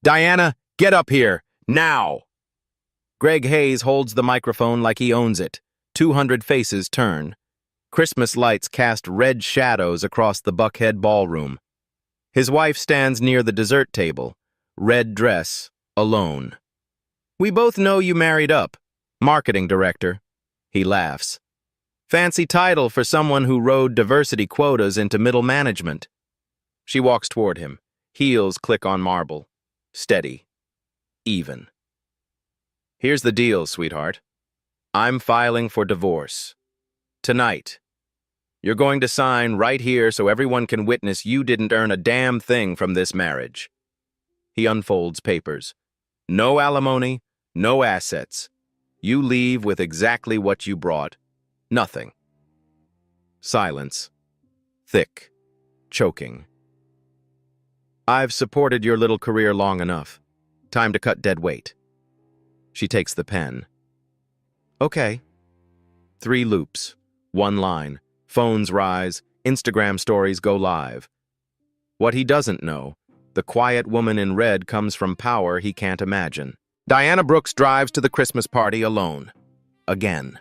Diana, get up here, now! Greg Hayes holds the microphone like he owns it. 200 faces turn. Christmas lights cast red shadows across the Buckhead ballroom. His wife stands near the dessert table, red dress, alone. We both know you married up. Marketing director. He laughs. Fancy title for someone who rode diversity quotas into middle management. She walks toward him. Heels click on marble. Steady. Even. Here's the deal, sweetheart. I'm filing for divorce. Tonight. You're going to sign right here so everyone can witness you didn't earn a damn thing from this marriage. He unfolds papers. No alimony, no assets. You leave with exactly what you brought. Nothing. Silence. Thick. Choking. I've supported your little career long enough. Time to cut dead weight. She takes the pen. Okay. 3 loops. 1 line. Phones rise. Instagram stories go live. What he doesn't know, the quiet woman in red comes from power he can't imagine. Diana Brooks drives to the Christmas party alone. Again.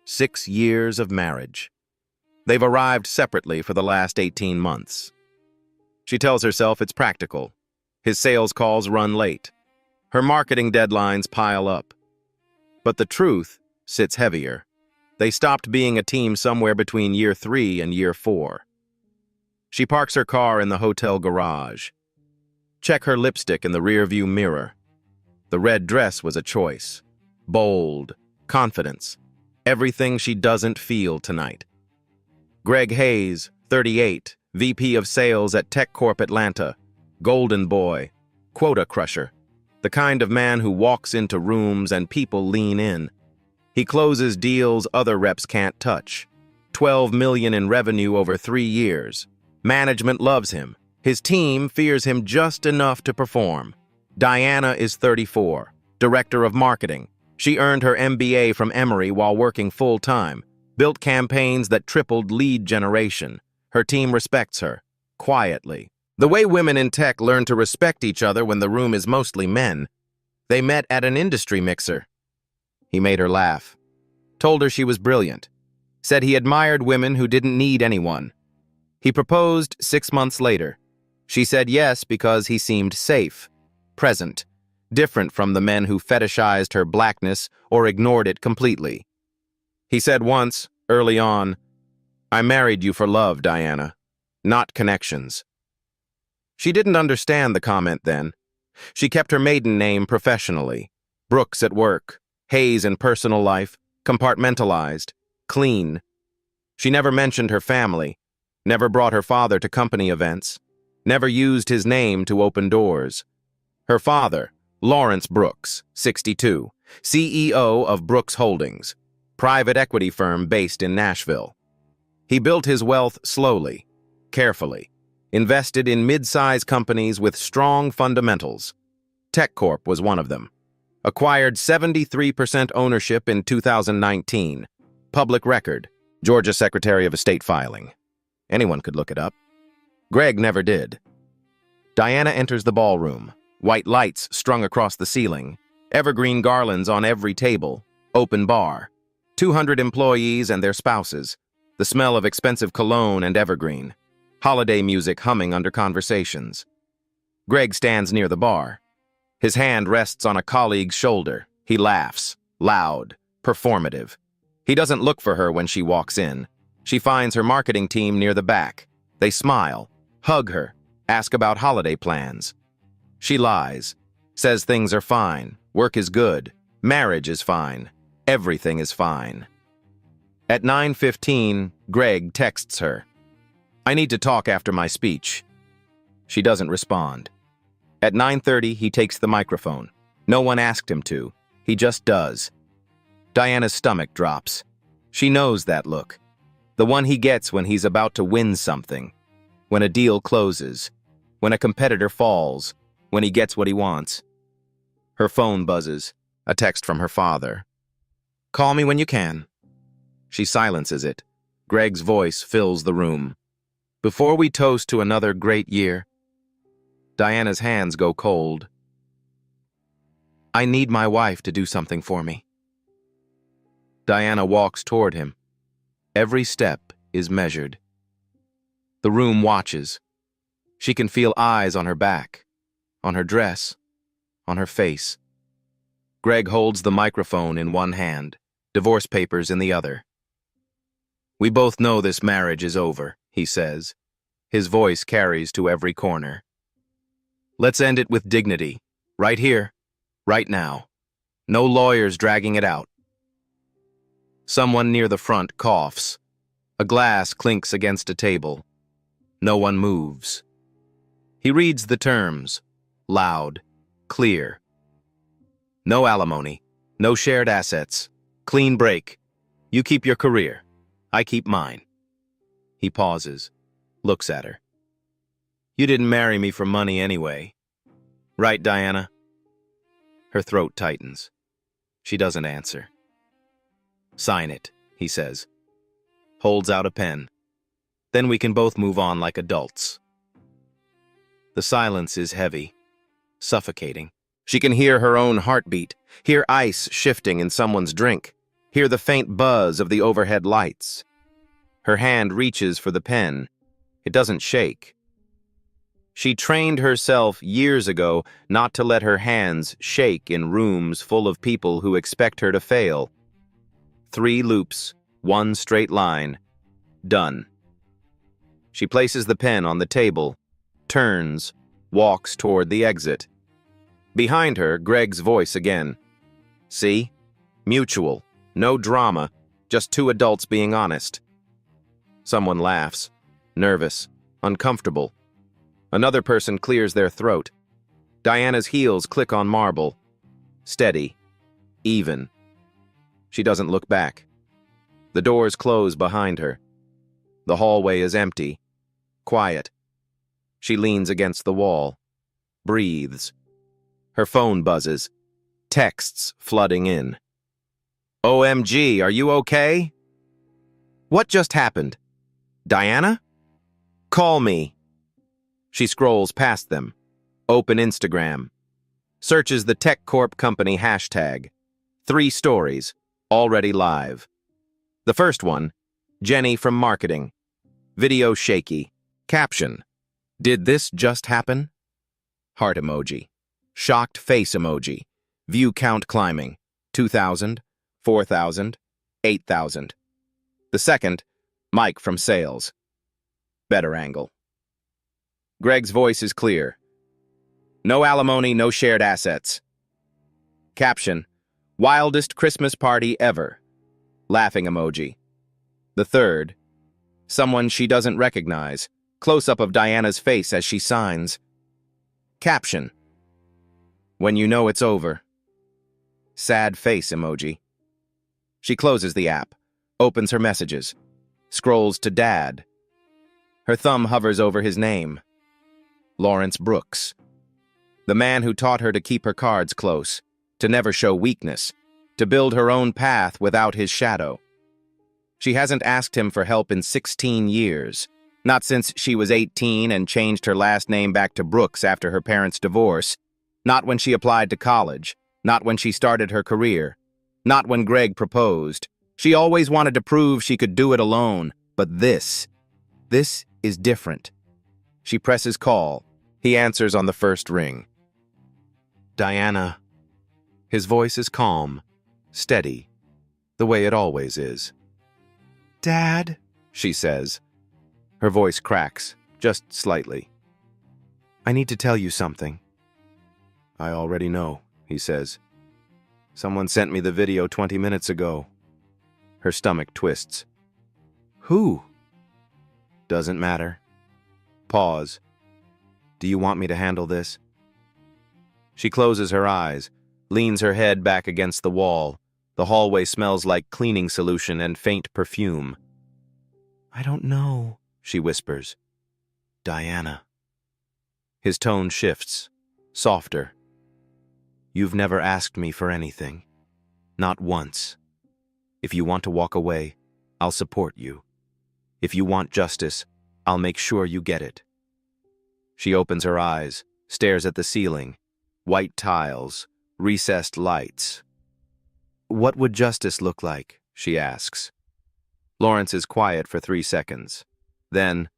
6 years of marriage. They've arrived separately for the last 18 months. She tells herself it's practical. His sales calls run late. Her marketing deadlines pile up. But the truth sits heavier. They stopped being a team somewhere between year 3 and year 4. She parks her car in the hotel garage. Check her lipstick in the rearview mirror. The red dress was a choice. Bold, confidence, everything she doesn't feel tonight. Greg Hayes, 38, VP of Sales at Tech Corp Atlanta, golden boy, quota crusher, the kind of man who walks into rooms and people lean in. He closes deals other reps can't touch. $12 million in revenue over 3 years. Management loves him. His team fears him just enough to perform. Diana is 34, director of marketing. She earned her MBA from Emory while working full-time, built campaigns that tripled lead generation. Her team respects her, quietly. The way women in tech learn to respect each other when the room is mostly men. They met at an industry mixer. He made her laugh. Told her she was brilliant. Said he admired women who didn't need anyone. He proposed 6 months later. She said yes because he seemed safe, present, different from the men who fetishized her blackness or ignored it completely. He said once, early on, I married you for love, Diana, not connections. She didn't understand the comment then. She kept her maiden name professionally. Brooks at work, Hayes in personal life, compartmentalized, clean. She never mentioned her family, never brought her father to company events, never used his name to open doors. Her father, Lawrence Brooks, 62, CEO of Brooks Holdings, private equity firm based in Nashville. He built his wealth slowly, carefully, invested in mid-size companies with strong fundamentals. TechCorp was one of them. Acquired 73% ownership in 2019. Public record, Georgia Secretary of State filing. Anyone could look it up. Greg never did. Diana enters the ballroom. White lights strung across the ceiling. Evergreen garlands on every table. Open bar. 200 employees and their spouses. The smell of expensive cologne and evergreen. Holiday music humming under conversations. Greg stands near the bar. His hand rests on a colleague's shoulder. He laughs, loud, performative. He doesn't look for her when she walks in. She finds her marketing team near the back. They smile, hug her, ask about holiday plans. She lies, says things are fine, work is good, marriage is fine, everything is fine. At 9:15, Greg texts her. I need to talk after my speech. She doesn't respond. At 9:30, he takes the microphone. No one asked him to. He just does. Diana's stomach drops. She knows that look. The one he gets when he's about to win something. When a deal closes. When a competitor falls. When he gets what he wants. Her phone buzzes. A text from her father. Call me when you can. She silences it. Greg's voice fills the room. Before we toast to another great year, Diana's hands go cold. I need my wife to do something for me. Diana walks toward him. Every step is measured. The room watches. She can feel eyes on her back, on her dress, on her face. Greg holds the microphone in one hand, divorce papers in the other. We both know this marriage is over, he says. His voice carries to every corner. Let's end it with dignity, right here, right now. No lawyers dragging it out. Someone near the front coughs. A glass clinks against a table. No one moves. He reads the terms, loud, clear. No alimony, no shared assets, clean break. You keep your career, I keep mine. He pauses, looks at her. You didn't marry me for money anyway. Right, Diana? Her throat tightens. She doesn't answer. Sign it, he says. Holds out a pen. Then we can both move on like adults. The silence is heavy, suffocating. She can hear her own heartbeat, hear ice shifting in someone's drink, hear the faint buzz of the overhead lights. Her hand reaches for the pen. It doesn't shake. She trained herself years ago not to let her hands shake in rooms full of people who expect her to fail. 3 loops, 1 straight line. Done. She places the pen on the table, turns, walks toward the exit. Behind her, Greg's voice again. See? Mutual. No drama. Just 2 adults being honest. Someone laughs. Nervous. Uncomfortable. Another person clears their throat. Diana's heels click on marble. Steady. Even. She doesn't look back. The doors close behind her. The hallway is empty. Quiet. She leans against the wall. Breathes. Her phone buzzes. Texts flooding in. OMG, are you okay? What just happened? Diana? Call me. She scrolls past them. Open Instagram. Searches the Tech Corp company hashtag. 3 stories. Already live. The first one, Jenny from marketing. Video shaky. Caption. Did this just happen? Heart emoji. Shocked face emoji. View count climbing. 2,000, 4,000, 8,000. The second, Mike from sales. Better angle. Greg's voice is clear. No alimony, no shared assets. Caption. Wildest Christmas party ever. Laughing emoji. The third, someone she doesn't recognize. Close-up of Diana's face as she signs. Caption. When you know it's over. Sad face emoji. She closes the app, opens her messages, scrolls to Dad. Her thumb hovers over his name. Lawrence Brooks. The man who taught her to keep her cards close, to never show weakness, to build her own path without his shadow. She hasn't asked him for help in 16 years. Not since she was 18 and changed her last name back to Brooks after her parents' divorce. Not when she applied to college. Not when she started her career. Not when Greg proposed. She always wanted to prove she could do it alone. But this is different. She presses call. He answers on the first ring. Diana. His voice is calm, steady, the way it always is. Dad, she says. Her voice cracks, just slightly. I need to tell you something. I already know, he says. Someone sent me the video 20 minutes ago. Her stomach twists. Who? Doesn't matter. Pause. Do you want me to handle this? She closes her eyes, leans her head back against the wall. The hallway smells like cleaning solution and faint perfume. I don't know, she whispers. Diana. His tone shifts, softer. You've never asked me for anything. Not once. If you want to walk away, I'll support you. If you want justice, I'll make sure you get it. She opens her eyes, stares at the ceiling. White tiles, recessed lights. "What would justice look like?" she asks. Lawrence is quiet for 3 seconds. Then,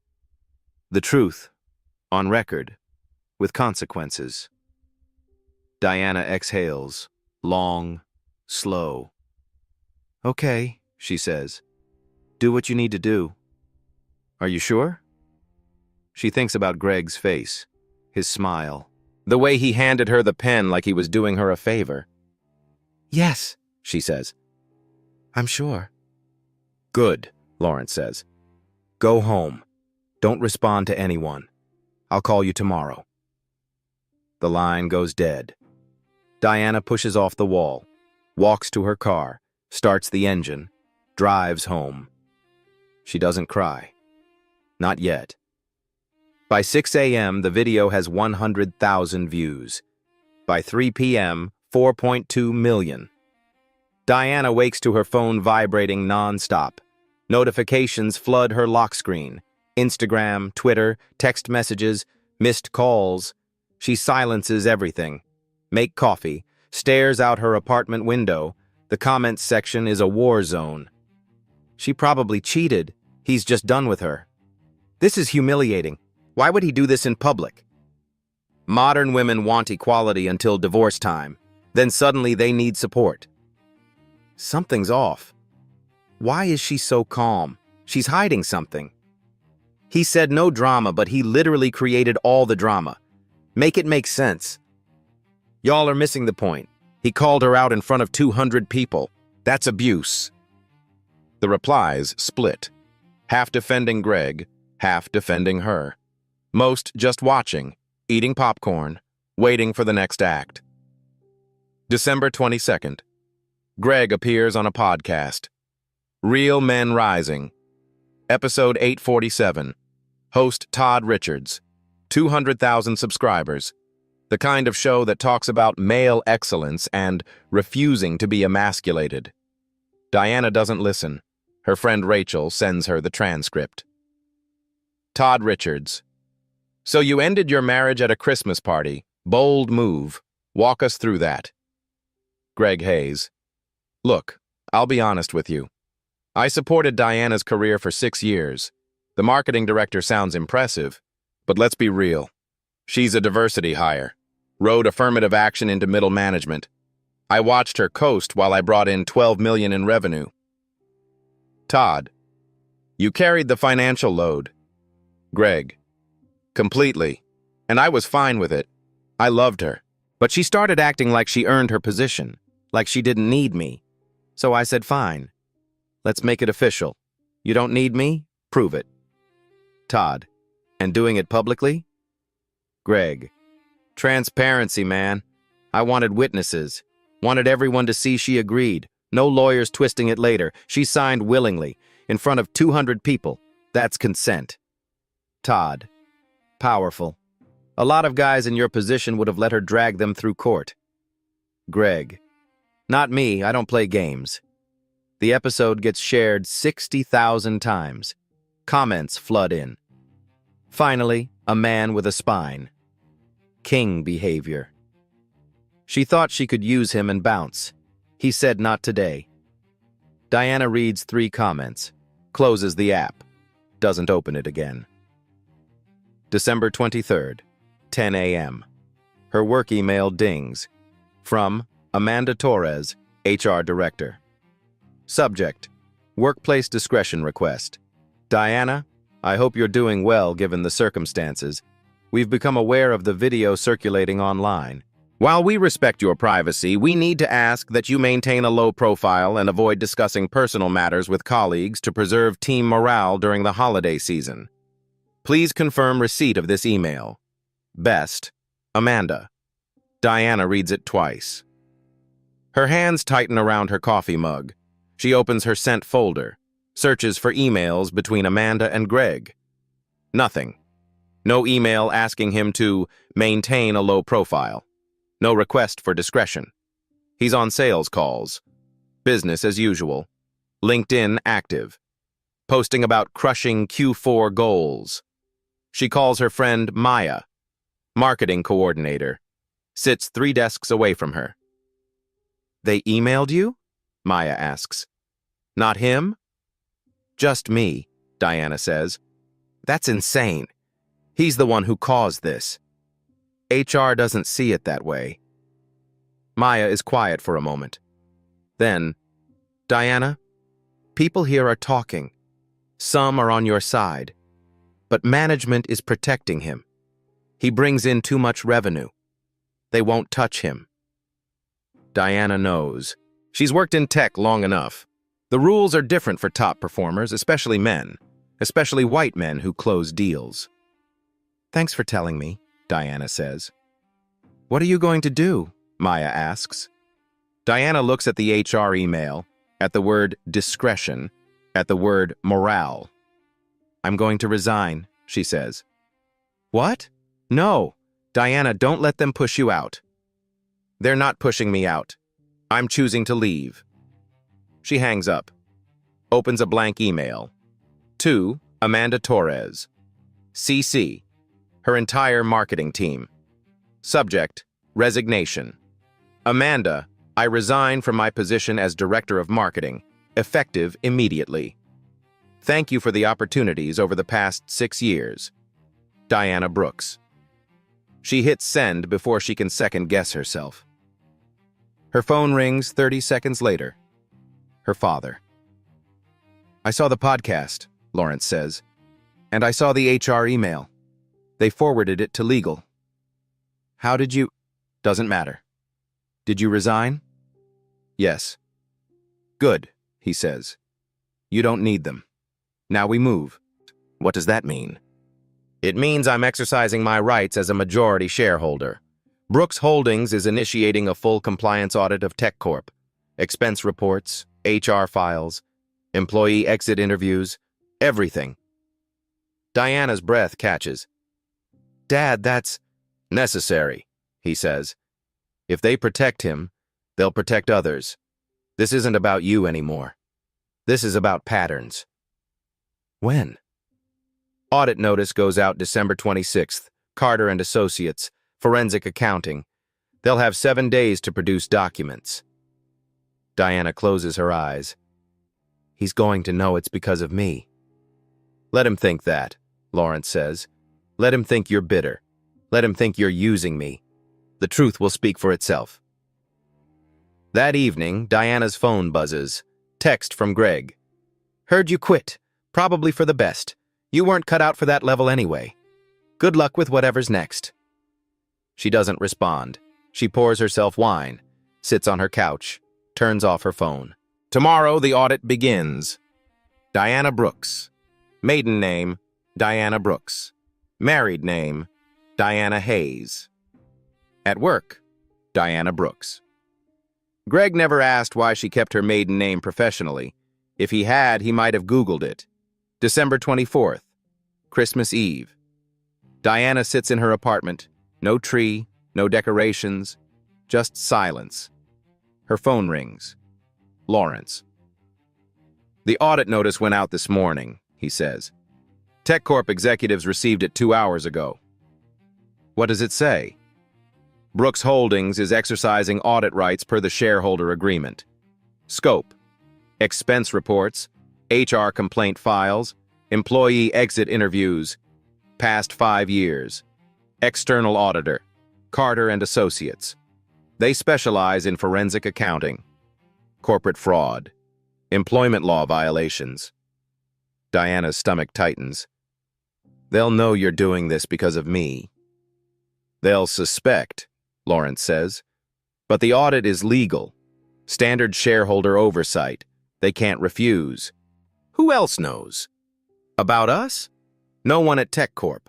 "The truth, on record, with consequences." Diana exhales, long, slow. "Okay," she says. "Do what you need to do." "Are you sure?" She thinks about Greg's face, his smile, the way he handed her the pen like he was doing her a favor. "Yes," she says. "I'm sure." "Good," Lawrence says. "Go home. Don't respond to anyone. I'll call you tomorrow." The line goes dead. Diana pushes off the wall, walks to her car, starts the engine, drives home. She doesn't cry. Not yet. By 6 a.m., the video has 100,000 views. By 3 p.m., 4.2 million. Diana wakes to her phone vibrating non-stop. Notifications flood her lock screen. Instagram, Twitter, text messages, missed calls. She silences everything. Make coffee, stares out her apartment window. The comments section is a war zone. She probably cheated. He's just done with her. This is humiliating. Why would he do this in public? Modern women want equality until divorce time. Then suddenly they need support. Something's off. Why is she so calm? She's hiding something. He said no drama, but he literally created all the drama. Make it make sense. Y'all are missing the point. He called her out in front of 200 people. That's abuse. The replies split. Half defending Greg, half defending her. Most just watching, eating popcorn, waiting for the next act. December 22nd. Greg appears on a podcast. Real Men Rising. Episode 847. Host Todd Richards. 200,000 subscribers. The kind of show that talks about male excellence and refusing to be emasculated. Diana doesn't listen. Her friend Rachel sends her the transcript. Todd Richards. So you ended your marriage at a Christmas party. Bold move. Walk us through that. Greg Hayes. Look, I'll be honest with you. I supported Diana's career for 6 years. The marketing director sounds impressive, but let's be real. She's a diversity hire. Rode affirmative action into middle management. I watched her coast while I brought in $12 million in revenue. Todd. You carried the financial load. Greg. Completely. And I was fine with it. I loved her. But she started acting like she earned her position, like she didn't need me. So I said, fine. Let's make it official. You don't need me? Prove it. Todd. And doing it publicly? Greg. Transparency, man. I wanted witnesses. Wanted everyone to see she agreed. No lawyers twisting it later. She signed willingly, in front of 200 people. That's consent. Todd. Powerful. A lot of guys in your position would have let her drag them through court. Greg. Not me, I don't play games. The episode gets shared 60,000 times. Comments flood in. Finally, a man with a spine. King behavior. She thought she could use him and bounce. He said not today. Diana reads 3 comments, closes the app, doesn't open it again. December 23rd, 10 a.m. Her work email dings. From Amanda Torres, HR Director. Subject: Workplace discretion request. Diana, I hope you're doing well given the circumstances. We've become aware of the video circulating online. While we respect your privacy, we need to ask that you maintain a low profile and avoid discussing personal matters with colleagues to preserve team morale during the holiday season. Please confirm receipt of this email. Best, Amanda. Diana reads it twice. Her hands tighten around her coffee mug. She opens her sent folder, searches for emails between Amanda and Greg. Nothing. No email asking him to maintain a low profile. No request for discretion. He's on sales calls. Business as usual. LinkedIn active. Posting about crushing Q4 goals. She calls her friend Maya. marketing coordinator, sits 3 desks away from her. They emailed you? Maya asks. Not him? Just me, Diana says. That's insane. He's the one who caused this. HR doesn't see it that way. Maya is quiet for a moment. Then, Diana, people here are talking. Some are on your side. But management is protecting him. He brings in too much revenue. They won't touch him. Diana knows. She's worked in tech long enough. The rules are different for top performers, especially men, especially white men who close deals. Thanks for telling me, Diana says. What are you going to do? Maya asks. Diana looks at the HR email, at the word discretion, at the word morale. I'm going to resign, she says. What? No. Diana, don't let them push you out. They're not pushing me out. I'm choosing to leave. She hangs up, opens a blank email. To Amanda Torres. CC. Her entire marketing team. Subject, resignation. Amanda, I resign from my position as Director of Marketing, effective immediately. Thank you for the opportunities over the past 6 years. Diana Brooks. She hits send before she can second-guess herself. Her phone rings 30 seconds later. Her father. I saw the podcast, Lawrence says, and I saw the HR email. They forwarded it to legal. How did you... Doesn't matter. Did you resign? Yes. Good, he says. You don't need them. Now we move. What does that mean? It means I'm exercising my rights as a majority shareholder. Brooks Holdings is initiating a full compliance audit of TechCorp. Expense reports, HR files, employee exit interviews, everything. Diana's breath catches. Dad, that's necessary, he says. If they protect him, they'll protect others. This isn't about you anymore. This is about patterns. When? Audit notice goes out December 26th. Carter and Associates, Forensic Accounting. They'll have 7 days to produce documents. Diana closes her eyes. He's going to know it's because of me. Let him think that, Lawrence says. Let him think you're bitter. Let him think you're using me. The truth will speak for itself. That evening, Diana's phone buzzes. Text from Greg. Heard you quit. Probably for the best. You weren't cut out for that level anyway. Good luck with whatever's next. She doesn't respond. She pours herself wine, sits on her couch, turns off her phone. Tomorrow, the audit begins. Diana Brooks. Maiden name, Diana Brooks. Married name, Diana Hayes. At work, Diana Brooks. Greg never asked why she kept her maiden name professionally. If he had, he might have Googled it. December 24th, Christmas Eve. Diana sits in her apartment. No tree, no decorations, just silence. Her phone rings. Lawrence. The audit notice went out this morning, he says. TechCorp executives received it 2 hours ago. What does it say? Brooks Holdings is exercising audit rights per the shareholder agreement. Scope: expense reports, HR complaint files, employee exit interviews, past 5 years. External auditor, Carter and Associates. They specialize in forensic accounting, corporate fraud, employment law violations. Diana's stomach tightens. They'll know you're doing this because of me. They'll suspect, Lawrence says. But the audit is legal. Standard shareholder oversight. They can't refuse. Who else knows? About us? No one at TechCorp.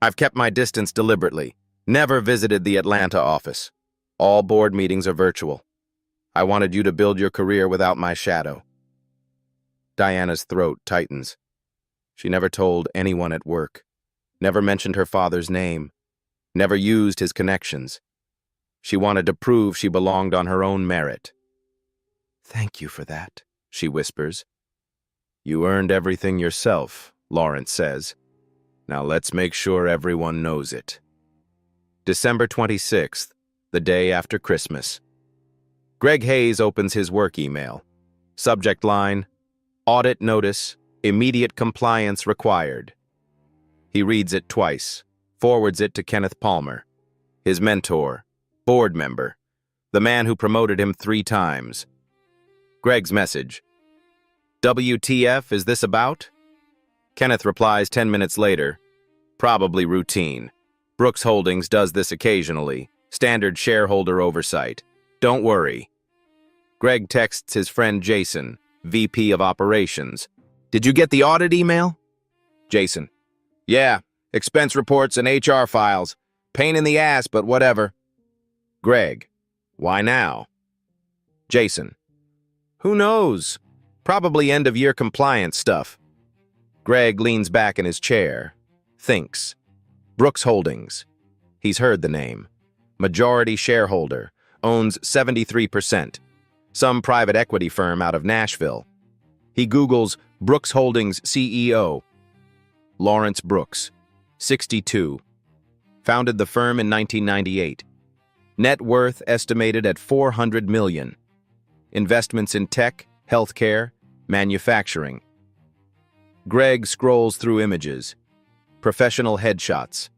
I've kept my distance deliberately. Never visited the Atlanta office. All board meetings are virtual. I wanted you to build your career without my shadow. Diana's throat tightens. She never told anyone at work. Never mentioned her father's name. Never used his connections. She wanted to prove she belonged on her own merit. Thank you for that, she whispers. You earned everything yourself, Lawrence says. Now let's make sure everyone knows it. December 26th, the day after Christmas. Greg Hayes opens his work email. Subject line, Audit Notice, Immediate Compliance Required. He reads it twice, forwards it to Kenneth Palmer, his mentor, board member, the man who promoted him 3 times. Greg's message, WTF is this about? Kenneth replies 10 minutes later, probably routine. Brooks Holdings does this occasionally. Standard shareholder oversight. Don't worry. Greg texts his friend Jason, VP of Operations. Did you get the audit email? Jason. Yeah, expense reports and HR files. Pain in the ass, but whatever. Greg. Why now? Jason. Who knows? Probably end-of-year compliance stuff. Greg leans back in his chair. Thinks. Brooks Holdings. He's heard the name. Majority shareholder. Owns 73%. Some private equity firm out of Nashville. He Googles Brooks Holdings CEO. Lawrence Brooks. 62. Founded the firm in 1998. Net worth estimated at $400 million. Investments in tech, healthcare, manufacturing. Greg scrolls through images. Professional headshots.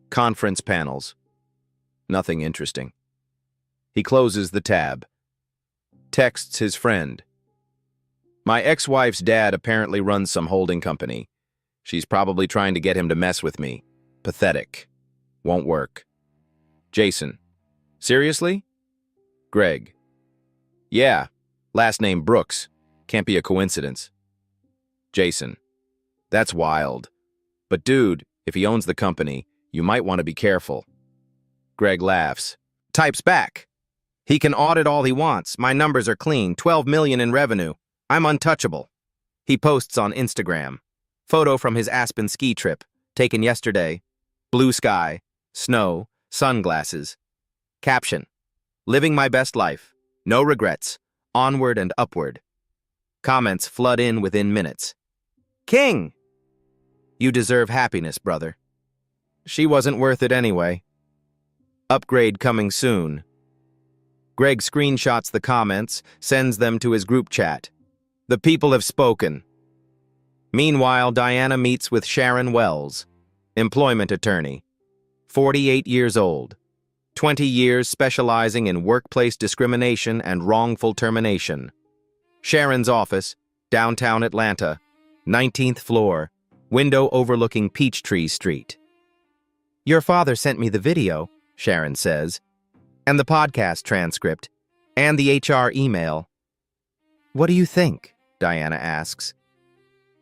Conference panels. Nothing interesting. He closes the tab. Texts his friend. My ex-wife's dad apparently runs some holding company. She's probably trying to get him to mess with me. Pathetic. Won't work. Jason. Seriously? Greg. Yeah. Last name Brooks. Can't be a coincidence. Jason. That's wild. But dude, if he owns the company, you might want to be careful. Greg laughs. Types back. He can audit all he wants. My numbers are clean. 12 million in revenue. I'm untouchable. He posts on Instagram. Photo from his Aspen ski trip, taken yesterday. Blue sky, snow, sunglasses. Caption. Living my best life. No regrets. Onward and upward. Comments flood in within minutes. King! You deserve happiness, brother. She wasn't worth it anyway. Upgrade coming soon. Greg screenshots the comments, sends them to his group chat. The people have spoken. Meanwhile, Diana meets with Sharon Wells, employment attorney, 48 years old, 20 years specializing in workplace discrimination and wrongful termination. Sharon's office, downtown Atlanta, 19th floor, window overlooking Peachtree Street. Your father sent me the video, Sharon says, and the podcast transcript, and the HR email. What do you think? Diana asks.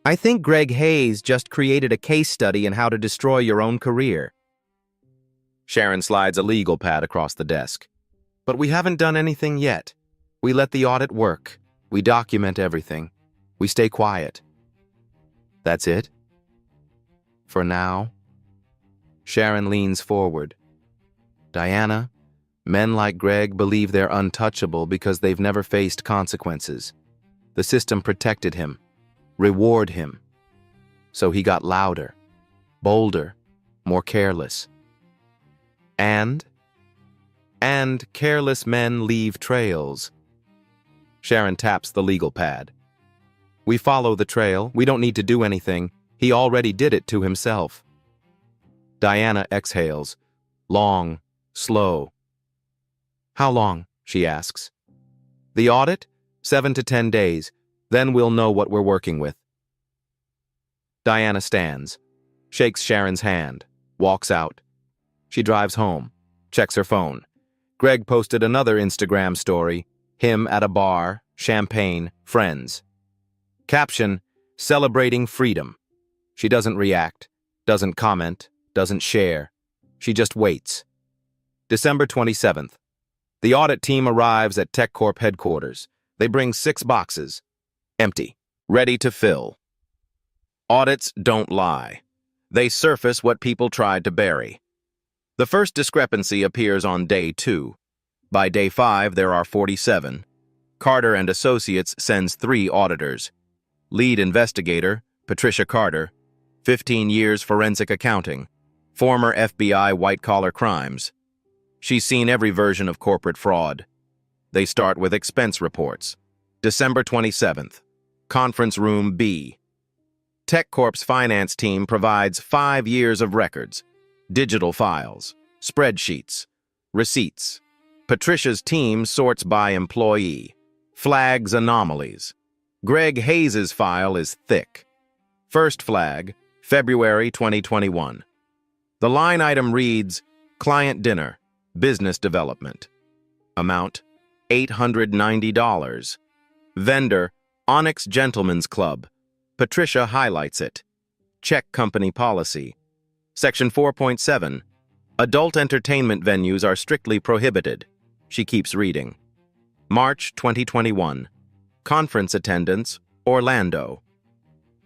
I think Greg Hayes just created a case study in how to destroy your own career. Sharon slides a legal pad across the desk. But we haven't done anything yet. We let the audit work. We document everything. We stay quiet. That's it? For now? Sharon leans forward. Diana, men like Greg believe they're untouchable because they've never faced consequences. The system protected him, reward him. So he got louder, bolder, more careless. And careless men leave trails. Sharon taps the legal pad. We follow the trail. We don't need to do anything. He already did it to himself. Diana exhales. Long, slow. How long? She asks. The audit? 7 to 10 days. Then we'll know what we're working with. Diana stands, shakes Sharon's hand, walks out. She drives home, checks her phone. Greg posted another Instagram story, him at a bar, champagne, friends. Caption, celebrating freedom. She doesn't react, doesn't comment, doesn't share. She just waits. December 27th. The audit team arrives at TechCorp headquarters. They bring 6 boxes. Empty. Ready to fill. Audits don't lie. They surface what people tried to bury. The first discrepancy appears on day 2. By day 5, there are 47. Carter and Associates sends 3 auditors. Lead investigator, Patricia Carter, 15 years forensic accounting, former FBI white-collar crimes, She's seen every version of corporate fraud. They start with expense reports. December 27th, Conference Room B. TechCorp's finance team provides 5 years of records, digital files, spreadsheets, receipts. Patricia's team sorts by employee, flags anomalies. Greg Hayes' file is thick. First flag, February 2021. The line item reads, Client Dinner, Business Development. Amount, $890. Vendor, Onyx Gentlemen's Club. Patricia highlights it. Check company policy. Section 4.7. Adult entertainment venues are strictly prohibited. She keeps reading. March 2021. Conference attendance, Orlando.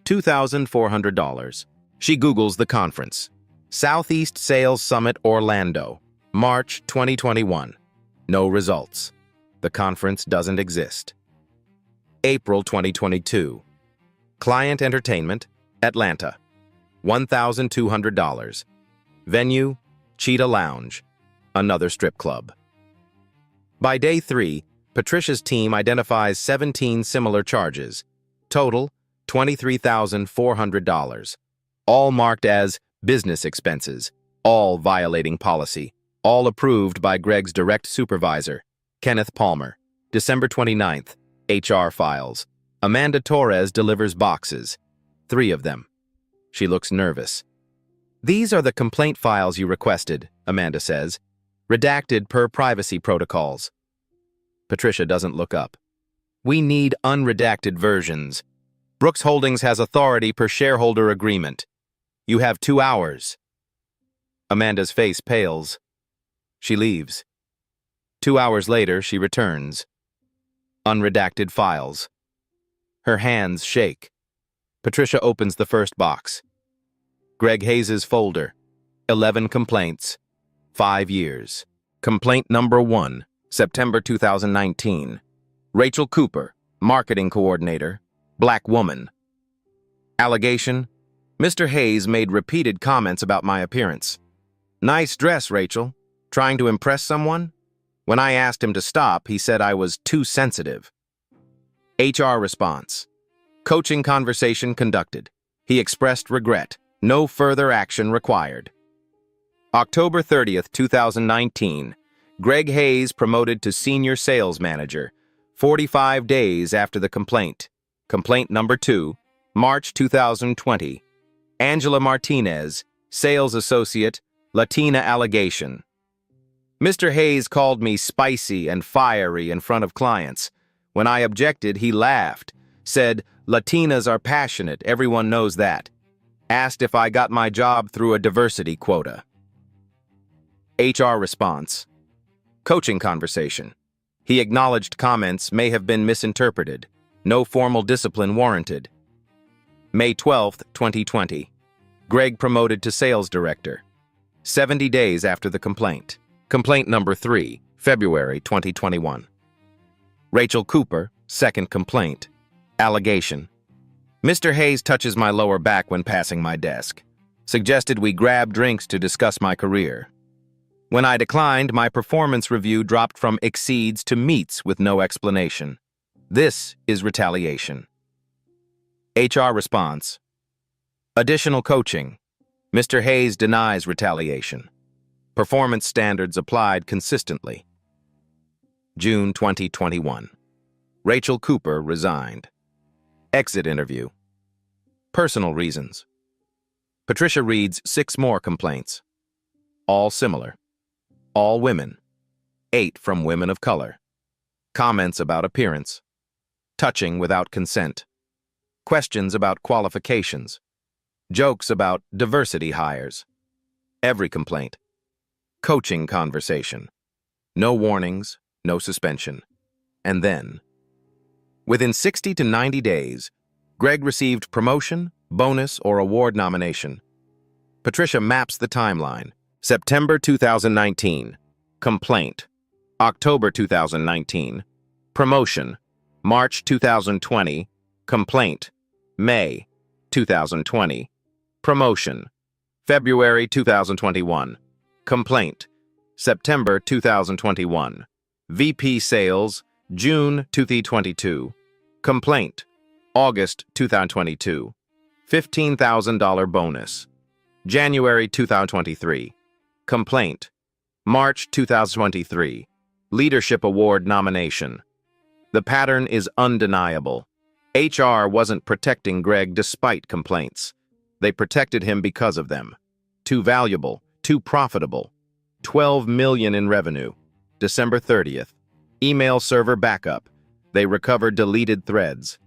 $2,400. She Googles the conference. Southeast Sales Summit, Orlando. March 2021. No results. The conference doesn't exist. April 2022. Client entertainment, Atlanta. $1,200. Venue, Cheetah Lounge. Another strip club. By day 3, Patricia's team identifies 17 similar charges. Total, $23,400. All marked as business expenses, all violating policy, all approved by Greg's direct supervisor, Kenneth Palmer. December 29th, HR files. Amanda Torres delivers boxes. 3 of them. She looks nervous. These are the complaint files you requested, Amanda says, redacted per privacy protocols. Patricia doesn't look up. We need unredacted versions. Brooks Holdings has authority per shareholder agreement. You have 2 hours. Amanda's face pales. She leaves. 2 hours later, she returns. Unredacted files. Her hands shake. Patricia opens the first box. Greg Hayes' folder. 11 complaints. 5 years. Complaint number 1, September 2019. Rachel Cooper, marketing coordinator, black woman. Allegation: Mr. Hayes made repeated comments about my appearance. Nice dress, Rachel. Trying to impress someone? When I asked him to stop, he said I was too sensitive. HR response: Coaching conversation conducted. He expressed regret. No further action required. October 30th, 2019. Greg Hayes promoted to senior sales manager, 45 days after the complaint. Complaint number 2, March 2020. Angela Martinez, sales associate, Latina allegation. Mr. Hayes called me spicy and fiery in front of clients. When I objected, he laughed, said, Latinas are passionate, everyone knows that. Asked if I got my job through a diversity quota. HR response: Coaching conversation. He acknowledged comments may have been misinterpreted. No formal discipline warranted. May 12th, 2020. Greg promoted to sales director. 70 days after the complaint. Complaint number 3, February 2021. Rachel Cooper, second complaint. Allegation: Mr. Hayes touches my lower back when passing my desk. Suggested we grab drinks to discuss my career. When I declined, my performance review dropped from exceeds to meets with no explanation. This is retaliation. HR response: Additional coaching. Mr. Hayes denies retaliation. Performance standards applied consistently. June 2021. Rachel Cooper resigned. Exit interview. Personal reasons. Patricia reads 6 more complaints. All similar. All women. 8 from women of color. Comments about appearance. Touching without consent. Questions about qualifications. Jokes about diversity hires. Every complaint. Coaching conversation. No warnings, no suspension. And then, within 60 to 90 days, Greg received promotion, bonus, or award nomination. Patricia maps the timeline. September 2019. Complaint. October 2019. Promotion. March 2020. Complaint. May 2020. Promotion. February 2021. Complaint. September 2021. VP Sales, June 2022. Complaint, August 2022. $15,000 bonus. January 2023. Complaint, March 2023. Leadership Award nomination. The pattern is undeniable. HR wasn't protecting Greg despite complaints. They protected him because of them. Too valuable, too profitable. $12 million in revenue. December 30th. Email server backup. They recovered deleted threads.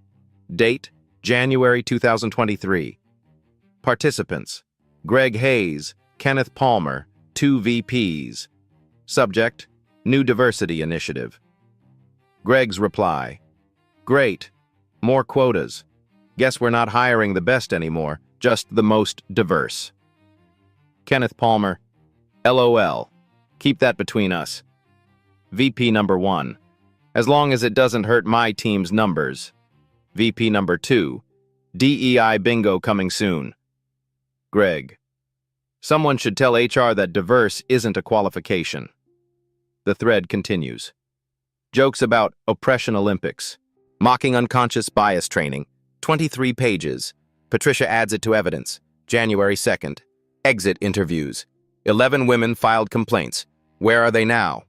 Date, January 2023. Participants, Greg Hayes, Kenneth Palmer, 2 VPs. Subject, New Diversity Initiative. Greg's reply, great, more quotas. Guess we're not hiring the best anymore, just the most diverse. Kenneth Palmer, LOL, keep that between us. VP number 1, as long as it doesn't hurt my team's numbers. VP number 2, DEI bingo coming soon. Greg, someone should tell HR that diverse isn't a qualification. The thread continues. Jokes about Oppression Olympics. Mocking unconscious bias training. 23 pages. Patricia adds it to evidence. January 2nd. Exit interviews. 11 women filed complaints. Where are they now?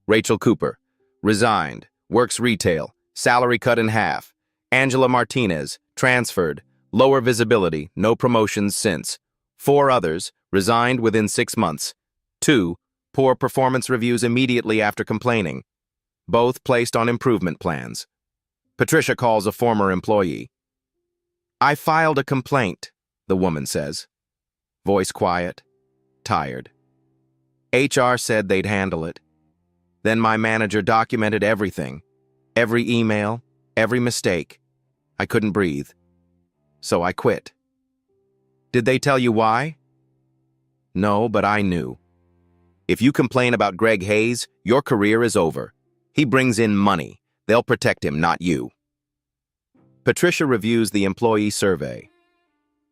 Rachel Cooper. Resigned. Works retail. Salary cut in half. Angela Martinez. Transferred. Lower visibility. No promotions since. 4 others. Resigned within 6 months. 2. Poor performance reviews immediately after complaining. Both placed on improvement plans. Patricia calls a former employee. I filed a complaint, the woman says. Voice quiet, tired. HR said they'd handle it. Then my manager documented everything. Every email, every mistake. I couldn't breathe. So I quit. Did they tell you why? No, but I knew. If you complain about Greg Hayes, your career is over. He brings in money. They'll protect him, not you. Patricia reviews the employee survey.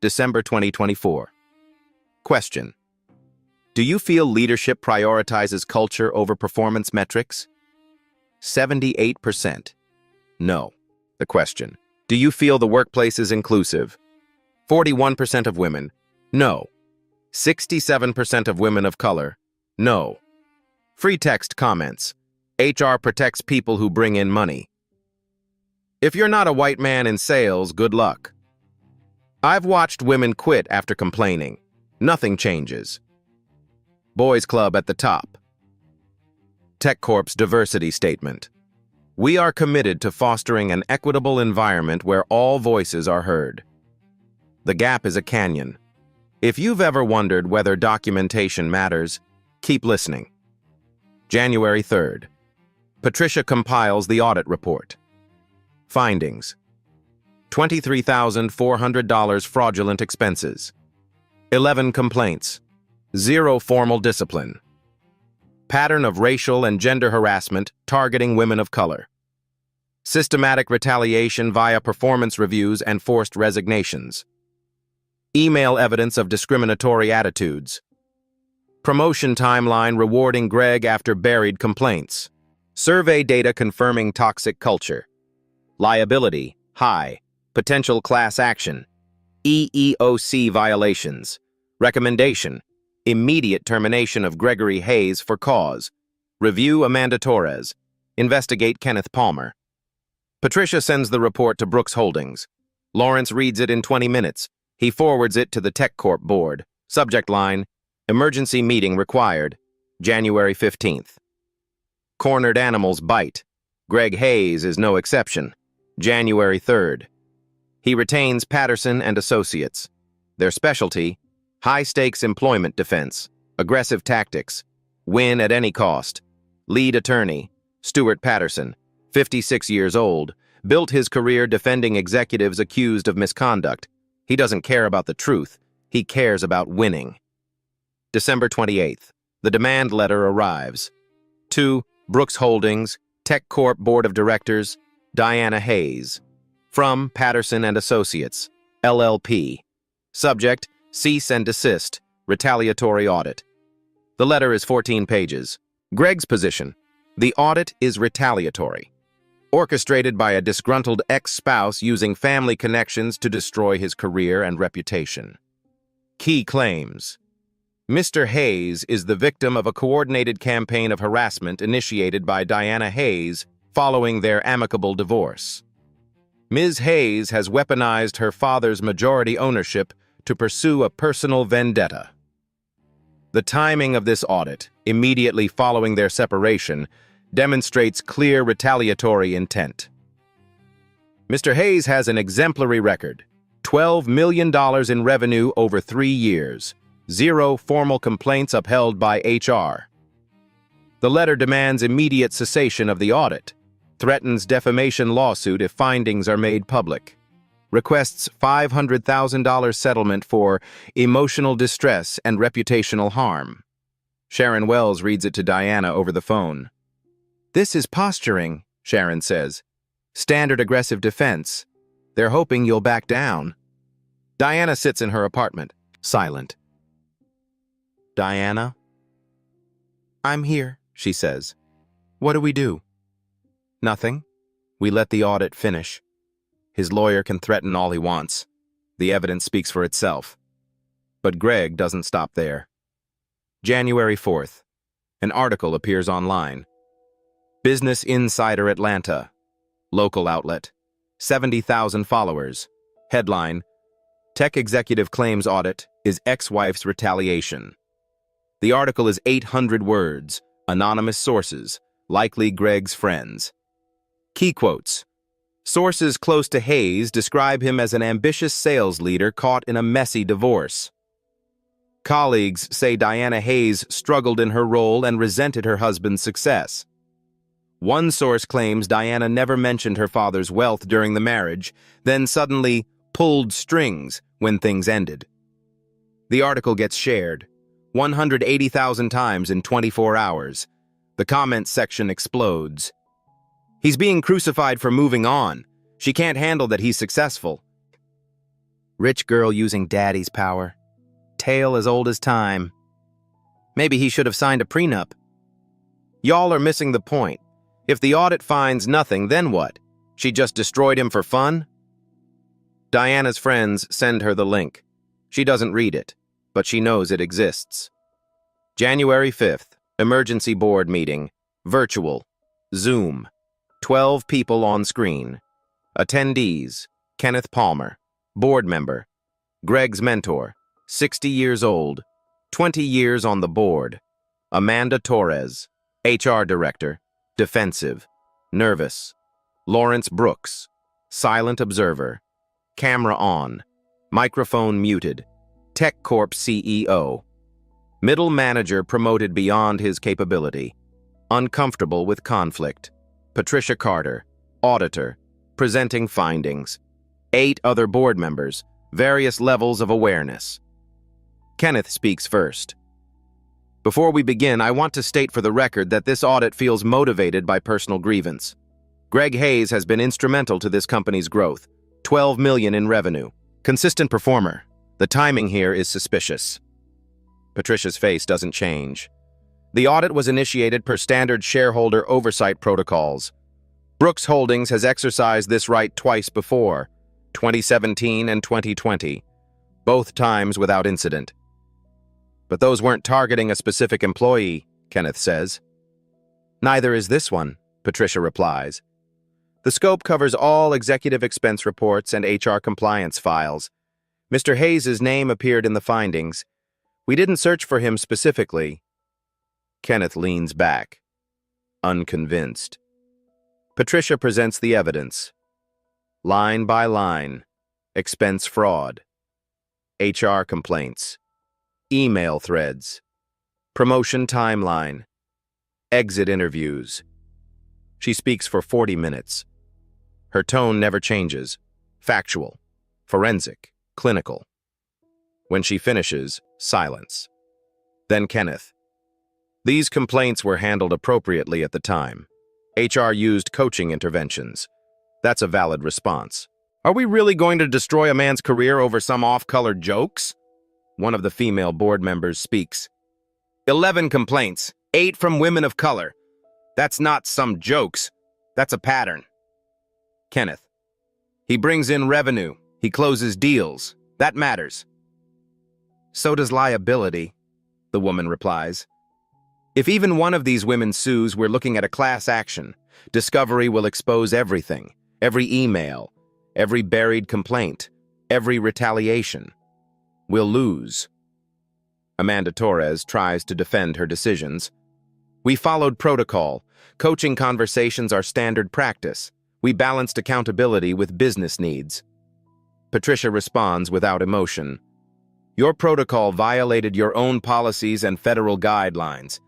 December 2024. Question. Do you feel leadership prioritizes culture over performance metrics? 78%. No. The question. Do you feel the workplace is inclusive? 41% of women. No. 67% of women of color. No. Free text comments. HR protects people who bring in money. If you're not a white man in sales, good luck. I've watched women quit after complaining. Nothing changes. Boys Club at the top. TechCorp's diversity statement. We are committed to fostering an equitable environment where all voices are heard. The gap is a canyon. If you've ever wondered whether documentation matters, keep listening. January 3rd. Patricia compiles the audit report. Findings. $23,400 fraudulent expenses. 11 complaints. 0 formal discipline. Pattern of racial and gender harassment targeting women of color. Systematic retaliation via performance reviews and forced resignations. Email evidence of discriminatory attitudes. Promotion timeline rewarding Greg after buried complaints. Survey data confirming toxic culture. Liability, high. Potential class action. EEOC violations. Recommendation, immediate termination of Gregory Hayes for cause. Review Amanda Torres. Investigate Kenneth Palmer. Patricia sends the report to Brooks Holdings. Lawrence reads it in 20 minutes. He forwards it to the TechCorp board. Subject line, emergency meeting required. January 15th. Cornered animals bite. Greg Hayes is no exception. January 3rd. He retains Patterson and Associates. Their specialty, high-stakes employment defense, aggressive tactics, win at any cost. Lead attorney, Stuart Patterson, 56 years old, built his career defending executives accused of misconduct. He doesn't care about the truth. He cares about winning. December 28th. The demand letter arrives. To Brooks Holdings, TechCorp Board of Directors, Diana Hayes. From Patterson and Associates, LLP. Subject, cease and desist, retaliatory audit. The letter is 14 pages. Greg's position: the audit is retaliatory, orchestrated by a disgruntled ex-spouse using family connections to destroy his career and reputation. Key claims: Mr. Hayes is the victim of a coordinated campaign of harassment initiated by Diana Hayes following their amicable divorce. Ms. Hayes has weaponized her father's majority ownership to pursue a personal vendetta. The timing of this audit, immediately following their separation, demonstrates clear retaliatory intent. Mr. Hayes has an exemplary record: $12 million in revenue over 3 years, 0 formal complaints upheld by HR. The letter demands immediate cessation of the audit, threatens defamation lawsuit if findings are made public, requests $500,000 settlement for emotional distress and reputational harm. Sharon Wells reads it to Diana over the phone. "This is posturing," Sharon says. "Standard aggressive defense. They're hoping you'll back down." Diana sits in her apartment, silent. "Diana?" "I'm here," she says. "What do we do?" "Nothing. We let the audit finish. His lawyer can threaten all he wants. The evidence speaks for itself." But Greg doesn't stop there. January 4th. An article appears online. Business Insider Atlanta. Local outlet. 70,000 followers. Headline: Tech executive claims audit is ex-wife's retaliation. The article is 800 words, anonymous sources, likely Greg's friends. Key quotes: Sources close to Hayes describe him as an ambitious sales leader caught in a messy divorce. Colleagues say Diana Hayes struggled in her role and resented her husband's success. One source claims Diana never mentioned her father's wealth during the marriage, then suddenly pulled strings when things ended. The article gets shared 180,000 times in 24 hours. The comments section explodes. "He's being crucified for moving on. She can't handle that he's successful. Rich girl using daddy's power. Tale as old as time. Maybe he should have signed a prenup. Y'all are missing the point. If the audit finds nothing, then what? She just destroyed him for fun?" Diana's friends send her the link. She doesn't read it, but she knows it exists. January 5th, emergency board meeting, virtual, Zoom, 12 people on screen. Attendees: Kenneth Palmer, board member, Greg's mentor, 60 years old, 20 years on the board. Amanda Torres, HR director, defensive, nervous. Lawrence Brooks, silent observer, camera on, microphone muted, Tech Corp CEO. Middle manager promoted beyond his capability, uncomfortable with conflict. Patricia Carter, auditor, presenting findings. 8 other board members, various levels of awareness. Kenneth speaks first. "Before we begin, I want to state for the record that this audit feels motivated by personal grievance. Greg Hayes has been instrumental to this company's growth, $12 million in revenue. Consistent performer. The timing here is suspicious." Patricia's face doesn't change. "The audit was initiated per standard shareholder oversight protocols. Brooks Holdings has exercised this right twice before, 2017 and 2020, both times without incident." "But those weren't targeting a specific employee," Kenneth says. "Neither is this one," Patricia replies. "The scope covers all executive expense reports and HR compliance files. Mr. Hayes' name appeared in the findings. We didn't search for him specifically." Kenneth leans back, unconvinced. Patricia presents the evidence. Line by line: expense fraud, HR complaints, email threads, promotion timeline, exit interviews. She speaks for 40 minutes. Her tone never changes. Factual, forensic, clinical. When she finishes, silence. Then Kenneth. "These complaints were handled appropriately at the time. HR used coaching interventions. That's a valid response. Are we really going to destroy a man's career over some off-color jokes?" One of the female board members speaks. 11 complaints, 8 from women of color. That's not some jokes. That's a pattern. Kenneth. He brings in revenue. He closes deals. That matters. So does liability, the woman replies. If even one of these women sues, we're looking at a class action. Discovery will expose everything, every email, every buried complaint, every retaliation. We'll lose. Amanda Torres tries to defend her decisions. We followed protocol. Coaching conversations are standard practice. We balanced accountability with business needs. Patricia responds without emotion. Your protocol violated your own policies and federal guidelines.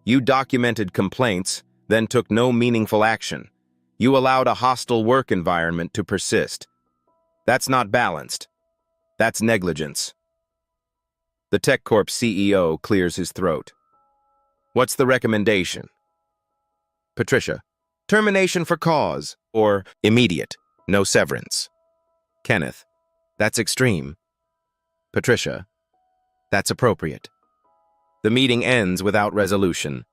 You documented complaints, then took no meaningful action. You allowed a hostile work environment to persist. That's not balanced. That's negligence. The TechCorp CEO clears his throat. What's the recommendation? Patricia. Termination for cause, or immediate, no severance. Kenneth. That's extreme. Patricia. That's appropriate. The meeting ends without resolution.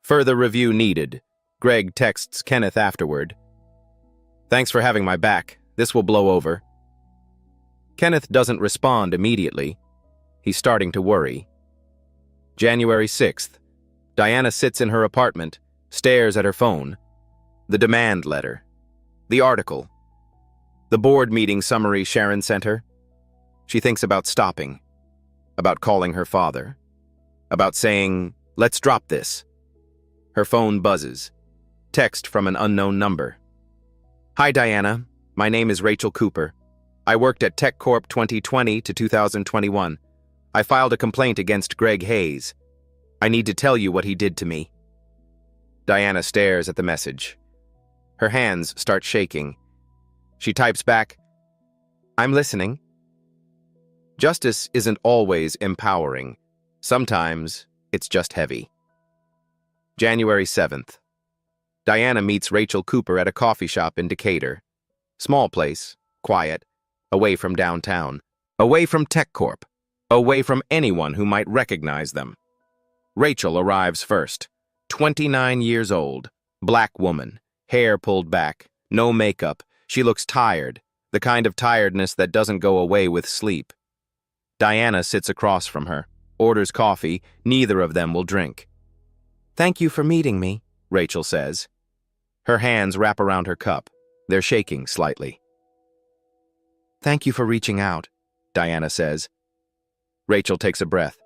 Further review needed. Greg texts Kenneth afterward. Thanks for having my back. This will blow over. Kenneth doesn't respond immediately. He's starting to worry. January 6th. Diana sits in her apartment, stares at her phone. The demand letter. The article. The board meeting summary Sharon sent her. She thinks about stopping. About calling her father. About saying, let's drop this. Her phone buzzes. Text from an unknown number. Hi, Diana. My name is Rachel Cooper. I worked at TechCorp 2020 to 2021. I filed a complaint against Greg Hayes. I need to tell you what he did to me. Diana stares at the message. Her hands start shaking. She types back, I'm listening. Justice isn't always empowering. Sometimes it's just heavy. January 7th. Diana meets Rachel Cooper at a coffee shop in Decatur. Small place, quiet, away from downtown, away from TechCorp, away from anyone who might recognize them. Rachel arrives first, 29 years old, black woman, hair pulled back, no makeup. She looks tired, the kind of tiredness that doesn't go away with sleep. Diana sits across from her, orders coffee. Neither of them will drink. Thank you for meeting me, Rachel says. Her hands wrap around her cup. They're shaking slightly. Thank you for reaching out, Diana says. Rachel takes a breath.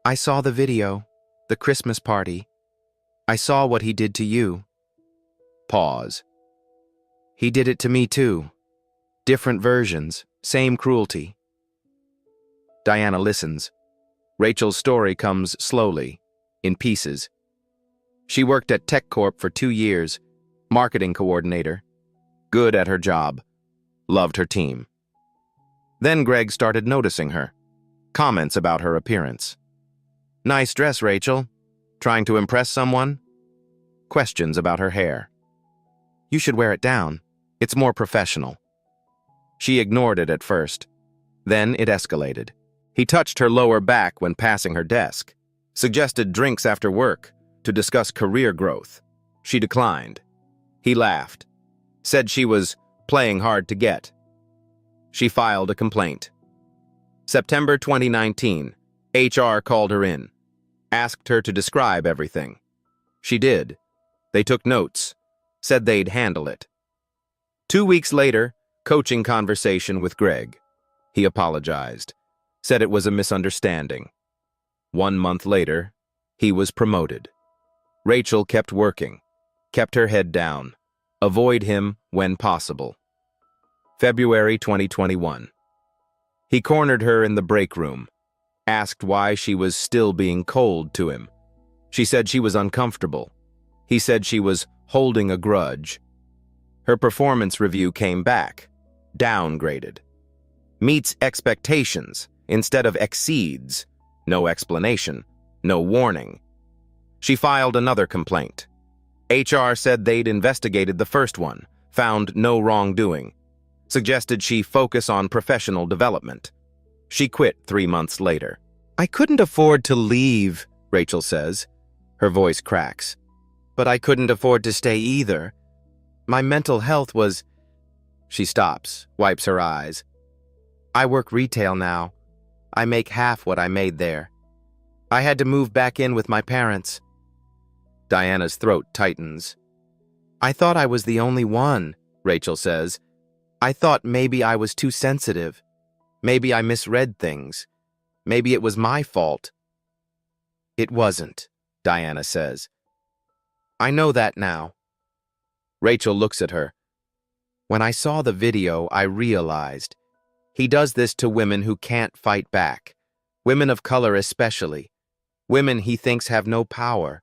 I saw the video, the Christmas party. I saw what he did to you. Pause. He did it to me too. Different versions, same cruelty. Diana listens. Rachel's story comes slowly, in pieces. She worked at TechCorp for 2 years, marketing coordinator. Good at her job. Loved her team. Then Greg started noticing her. Comments about her appearance. Nice dress, Rachel. Trying to impress someone? Questions about her hair. You should wear it down. It's more professional. She ignored it at first. Then it escalated. He touched her lower back when passing her desk. Suggested drinks after work to discuss career growth. She declined. He laughed. Said she was playing hard to get. She filed a complaint. September 2019, HR called her in. Asked her to describe everything. She did. They took notes. Said they'd handle it. 2 weeks later, coaching conversation with Greg. He apologized. Said it was a misunderstanding. 1 month later, he was promoted. Rachel kept working. Kept her head down. Avoid him when possible. February 2021. He cornered her in the break room. Asked why she was still being cold to him. She said she was uncomfortable. He said she was holding a grudge. Her performance review came back. Downgraded. Meets expectations instead of exceeds. No explanation. No warning. She filed another complaint. HR said they'd investigated the first one, found no wrongdoing. Suggested she focus on professional development. She quit 3 months later. I couldn't afford to leave, Rachel says. Her voice cracks. But I couldn't afford to stay either. My mental health was... She stops, wipes her eyes. I work retail now. I make half what I made there. I had to move back in with my parents. Diana's throat tightens. I thought I was the only one, Rachel says. I thought maybe I was too sensitive. Maybe I misread things. Maybe it was my fault. It wasn't, Diana says. I know that now. Rachel looks at her. When I saw the video, I realized he does this to women who can't fight back, women of color especially, women he thinks have no power.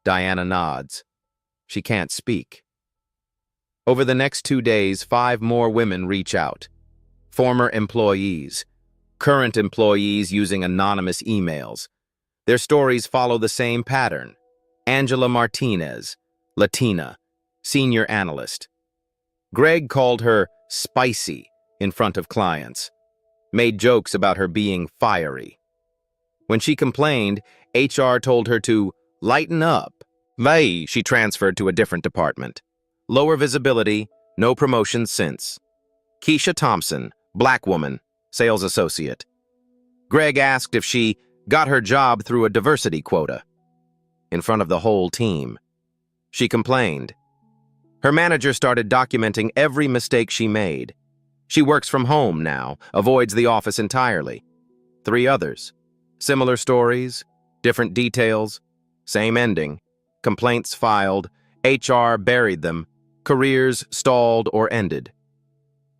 Diana nods. She can't speak. Over the next 2 days, 5 more women reach out. Former employees, current employees using anonymous emails. Their stories follow the same pattern. Angela Martinez, Latina, senior analyst. Greg called her spicy in front of clients, made jokes about her being fiery. When she complained, HR told her to lighten up. She transferred to a different department. Lower visibility, no promotions since. Keisha Thompson, black woman, sales associate. Greg asked if she got her job through a diversity quota. In front of the whole team. She complained. Her manager started documenting every mistake she made. She works from home now, avoids the office entirely. 3 others. Similar stories, different details, same ending. Complaints filed, HR buried them, careers stalled or ended.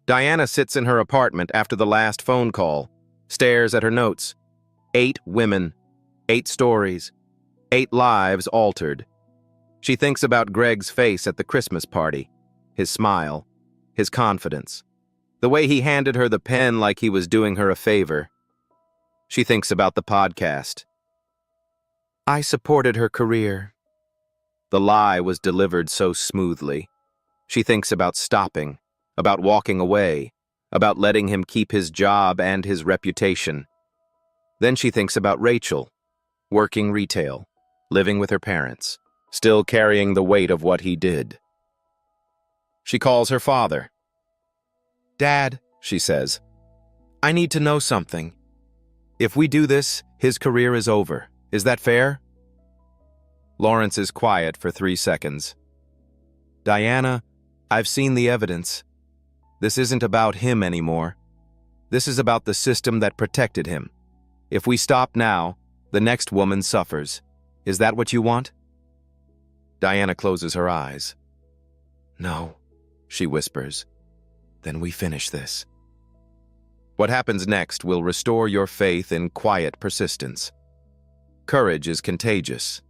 Diana sits in her apartment after the last phone call, stares at her notes. 8 women, 8 stories, 8 lives altered. She thinks about Greg's face at the Christmas party, his smile, his confidence, the way he handed her the pen like he was doing her a favor. She thinks about the podcast. I supported her career. The lie was delivered so smoothly. She thinks about stopping, about walking away, about letting him keep his job and his reputation. Then she thinks about Rachel, working retail, living with her parents, still carrying the weight of what he did. She calls her father. Dad, she says, I need to know something. If we do this, his career is over. Is that fair? Lawrence is quiet for 3 seconds. Diana, I've seen the evidence. This isn't about him anymore. This is about the system that protected him. If we stop now, the next woman suffers. Is that what you want? Diana closes her eyes. No, she whispers. Then we finish this. What happens next will restore your faith in quiet persistence. Courage is contagious.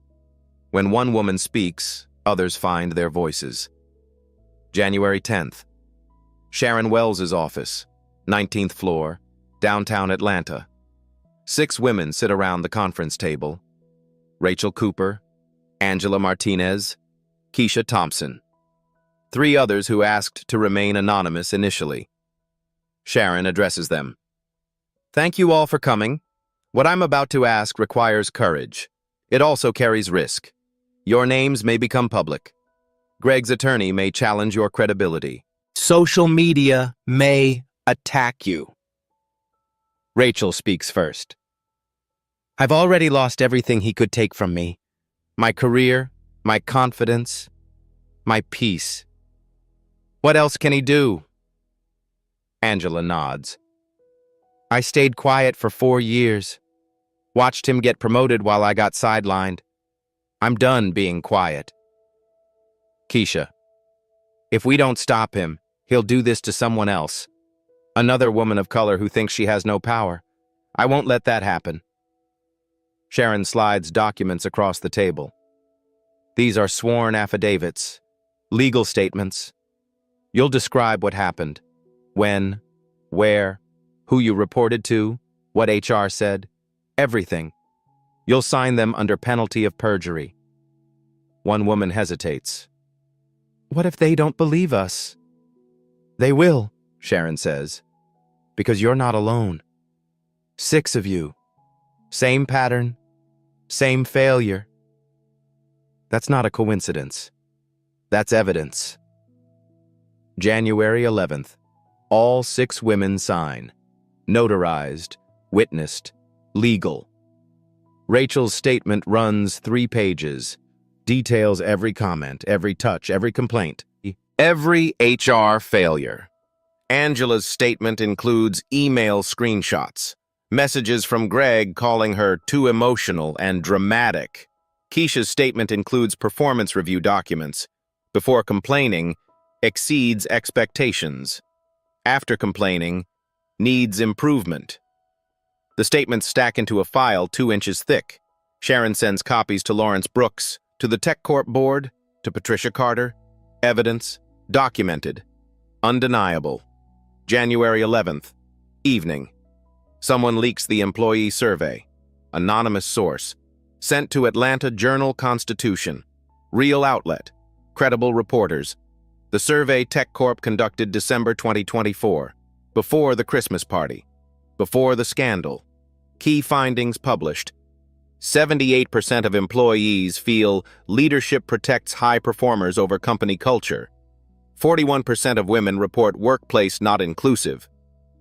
When one woman speaks, others find their voices. January 10th. Sharon Wells's office, 19th floor, downtown Atlanta. 6 women sit around the conference table. Rachel Cooper, Angela Martinez, Keisha Thompson. 3 others who asked to remain anonymous initially. Sharon addresses them. Thank you all for coming. What I'm about to ask requires courage. It also carries risk. Your names may become public. Greg's attorney may challenge your credibility. Social media may attack you. Rachel speaks first. I've already lost everything he could take from me. My career, my confidence, my peace. What else can he do? Angela nods. I stayed quiet for 4 years. Watched him get promoted while I got sidelined. I'm done being quiet. Keisha. If we don't stop him, he'll do this to someone else. Another woman of color who thinks she has no power. I won't let that happen. Sharon slides documents across the table. These are sworn affidavits, legal statements. You'll describe what happened. When, where, who you reported to, what HR said, everything. You'll sign them under penalty of perjury. One woman hesitates. What if they don't believe us? They will, Sharon says, because you're not alone. 6 of you, Same pattern, same failure. That's not a coincidence. That's evidence. January 11th. All 6 women sign. Notarized, witnessed, legal. Rachel's statement runs 3 pages. Details every comment, every touch, every complaint, every HR failure. Angela's statement includes email screenshots, messages from Greg calling her too emotional and dramatic. Keisha's statement includes performance review documents. Before complaining, exceeds expectations. After complaining, needs improvement. The statements stack into a file 2 inches thick. Sharon sends copies to Lawrence Brooks, to the Tech Corp board, to Patricia Carter. Evidence, documented, undeniable. January 11th, evening. Someone leaks the employee survey. Anonymous source. Sent to Atlanta Journal-Constitution. Real outlet. Credible reporters. The survey Tech Corp conducted December 2024. Before the Christmas party. Before the scandal. Key findings published. 78% of employees feel leadership protects high performers over company culture. 41% of women report workplace not inclusive.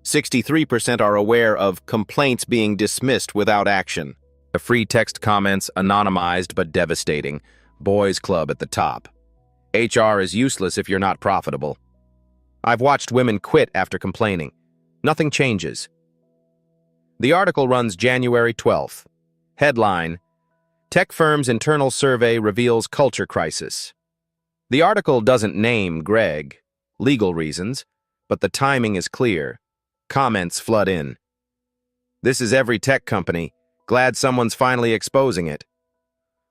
63% are aware of complaints being dismissed without action. A free text comments anonymized but devastating. Boys club at the top. HR is useless if you're not profitable. I've watched women quit after complaining. Nothing changes. The article runs January 12th. Headline: Tech firm's internal survey reveals culture crisis. The article doesn't name Greg, legal reasons, but the timing is clear. Comments flood in. This is every tech company. Glad someone's finally exposing it.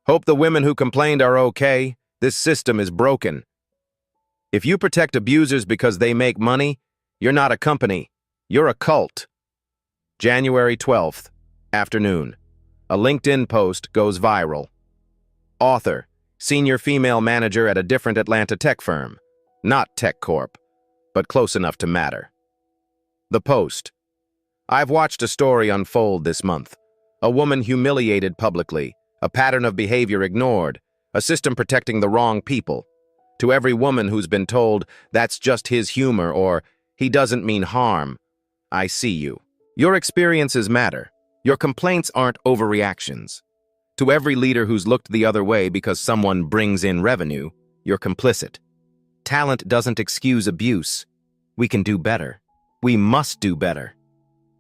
Hope the women who complained are okay. This system is broken. If you protect abusers because they make money, you're not a company. You're a cult. January 12th, afternoon. A LinkedIn post goes viral. Author: senior female manager at a different Atlanta tech firm. Not Tech Corp, but close enough to matter. The post: I've watched a story unfold this month. A woman humiliated publicly, a pattern of behavior ignored, a system protecting the wrong people. To every woman who's been told, that's just his humor or he doesn't mean harm, I see you. Your experiences matter. Your complaints aren't overreactions. To every leader who's looked the other way because someone brings in revenue, you're complicit. Talent doesn't excuse abuse. We can do better. We must do better.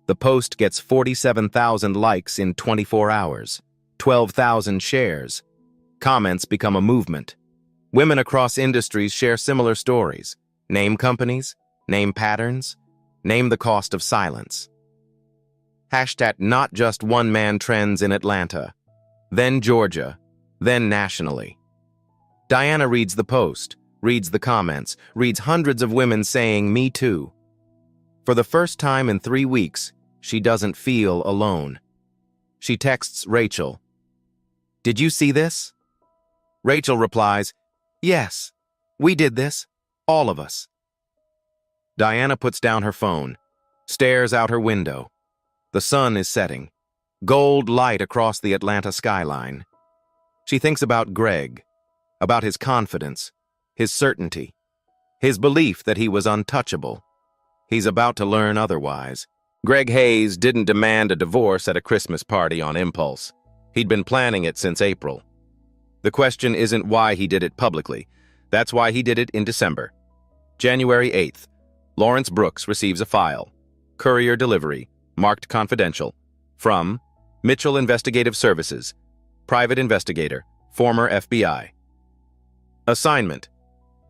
The post gets 47,000 likes in 24 hours, 12,000 shares. Comments become a movement. Women across industries share similar stories. Name companies, name patterns, name the cost of silence. Hashtag not just one-man trends in Atlanta, then Georgia, then nationally. Diana reads the post, reads the comments, reads hundreds of women saying, "Me too." For the first time in 3 weeks, she doesn't feel alone. She texts Rachel, "Did you see this?" Rachel replies, "Yes, we did this, all of us." Diana puts down her phone, stares out her window. The sun is setting, gold light across the Atlanta skyline. She thinks about Greg, about his confidence, his certainty, his belief that he was untouchable. He's about to learn otherwise. Greg Hayes didn't demand a divorce at a Christmas party on impulse. He'd been planning it since April. The question isn't why he did it publicly. That's why he did it in December. January 8th, Lawrence Brooks receives a file. Courier delivery, marked confidential. From Mitchell Investigative Services, private investigator, former FBI. Assignment: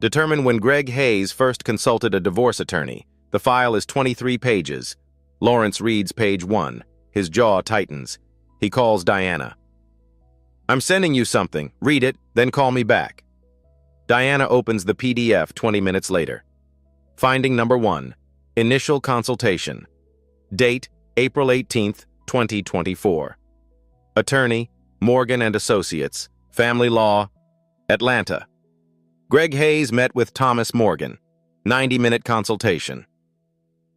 determine when Greg Hayes first consulted a divorce attorney. The file is 23 pages. Lawrence reads page 1. His jaw tightens. He calls Diana. "I'm sending you something. Read it, then call me back." Diana opens the PDF 20 minutes later. Finding number 1. Initial consultation. Date, April 18th, 2024. Attorney, Morgan and Associates, Family Law, Atlanta. Greg Hayes met with Thomas Morgan. 90-minute consultation.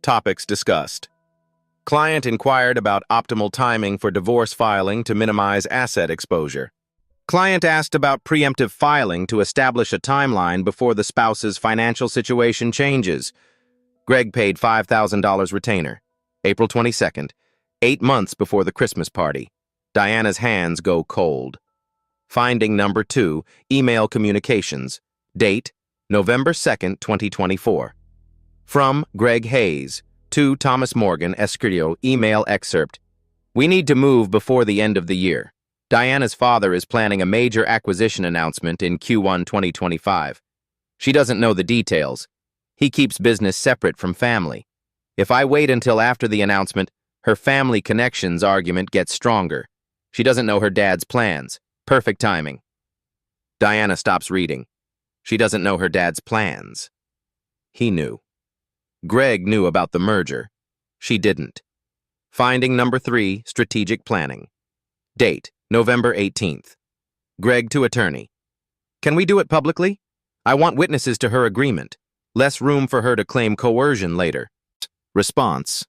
Topics discussed: Client inquired about optimal timing for divorce filing to minimize asset exposure. Client asked about preemptive filing to establish a timeline before the spouse's financial situation changes. Greg paid $5,000 retainer. April 22nd, 8 months before the Christmas party. Diana's hands go cold. Finding number 2, email communications. Date, November 2nd, 2024. From Greg Hayes to Thomas Morgan, Escrio, email excerpt. We need to move before the end of the year. Diana's father is planning a major acquisition announcement in Q1 2025. She doesn't know the details. He keeps business separate from family. If I wait until after the announcement, her family connections argument gets stronger. She doesn't know her dad's plans. Perfect timing. Diana stops reading. She doesn't know her dad's plans. He knew. Greg knew about the merger. She didn't. Finding number 3, strategic planning. Date, November 18th. Greg to attorney. Can we do it publicly? I want witnesses to her agreement. Less room for her to claim coercion later. Response.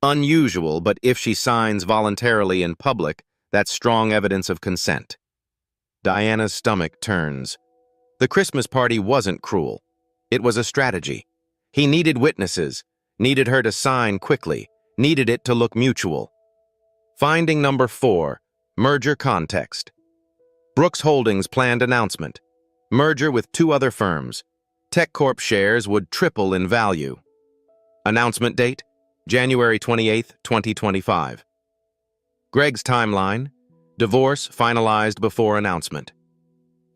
Unusual, but if she signs voluntarily in public, that's strong evidence of consent. Diana's stomach turns. The Christmas party wasn't cruel. It was a strategy. He needed witnesses, needed her to sign quickly, needed it to look mutual. Finding number 4, merger context. Brooks Holdings planned announcement. Merger with 2 other firms. TechCorp shares would triple in value. Announcement date, January 28, 2025. Greg's timeline, divorce finalized before announcement.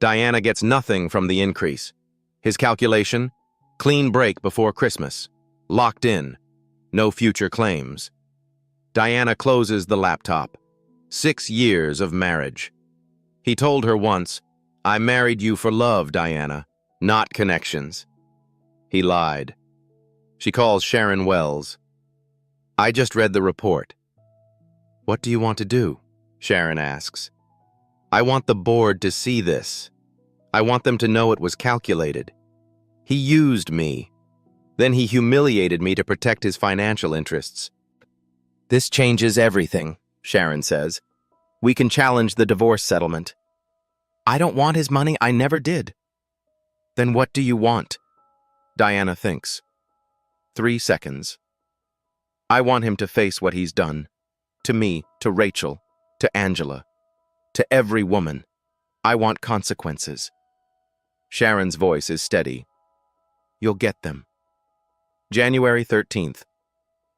Diana gets nothing from the increase. His calculation, clean break before Christmas. Locked in. No future claims. Diana closes the laptop. 6 years of marriage. He told her once, I married you for love, Diana, not connections. He lied. She calls Sharon Wells. I just read the report. What do you want to do? Sharon asks. I want the board to see this. I want them to know it was calculated. He used me. Then he humiliated me to protect his financial interests. This changes everything, Sharon says. We can challenge the divorce settlement. I don't want his money. I never did. Then what do you want? Diana thinks. 3 seconds. I want him to face what he's done. To me, to Rachel, to Angela, to every woman. I want consequences. Sharon's voice is steady. You'll get them. January 13th.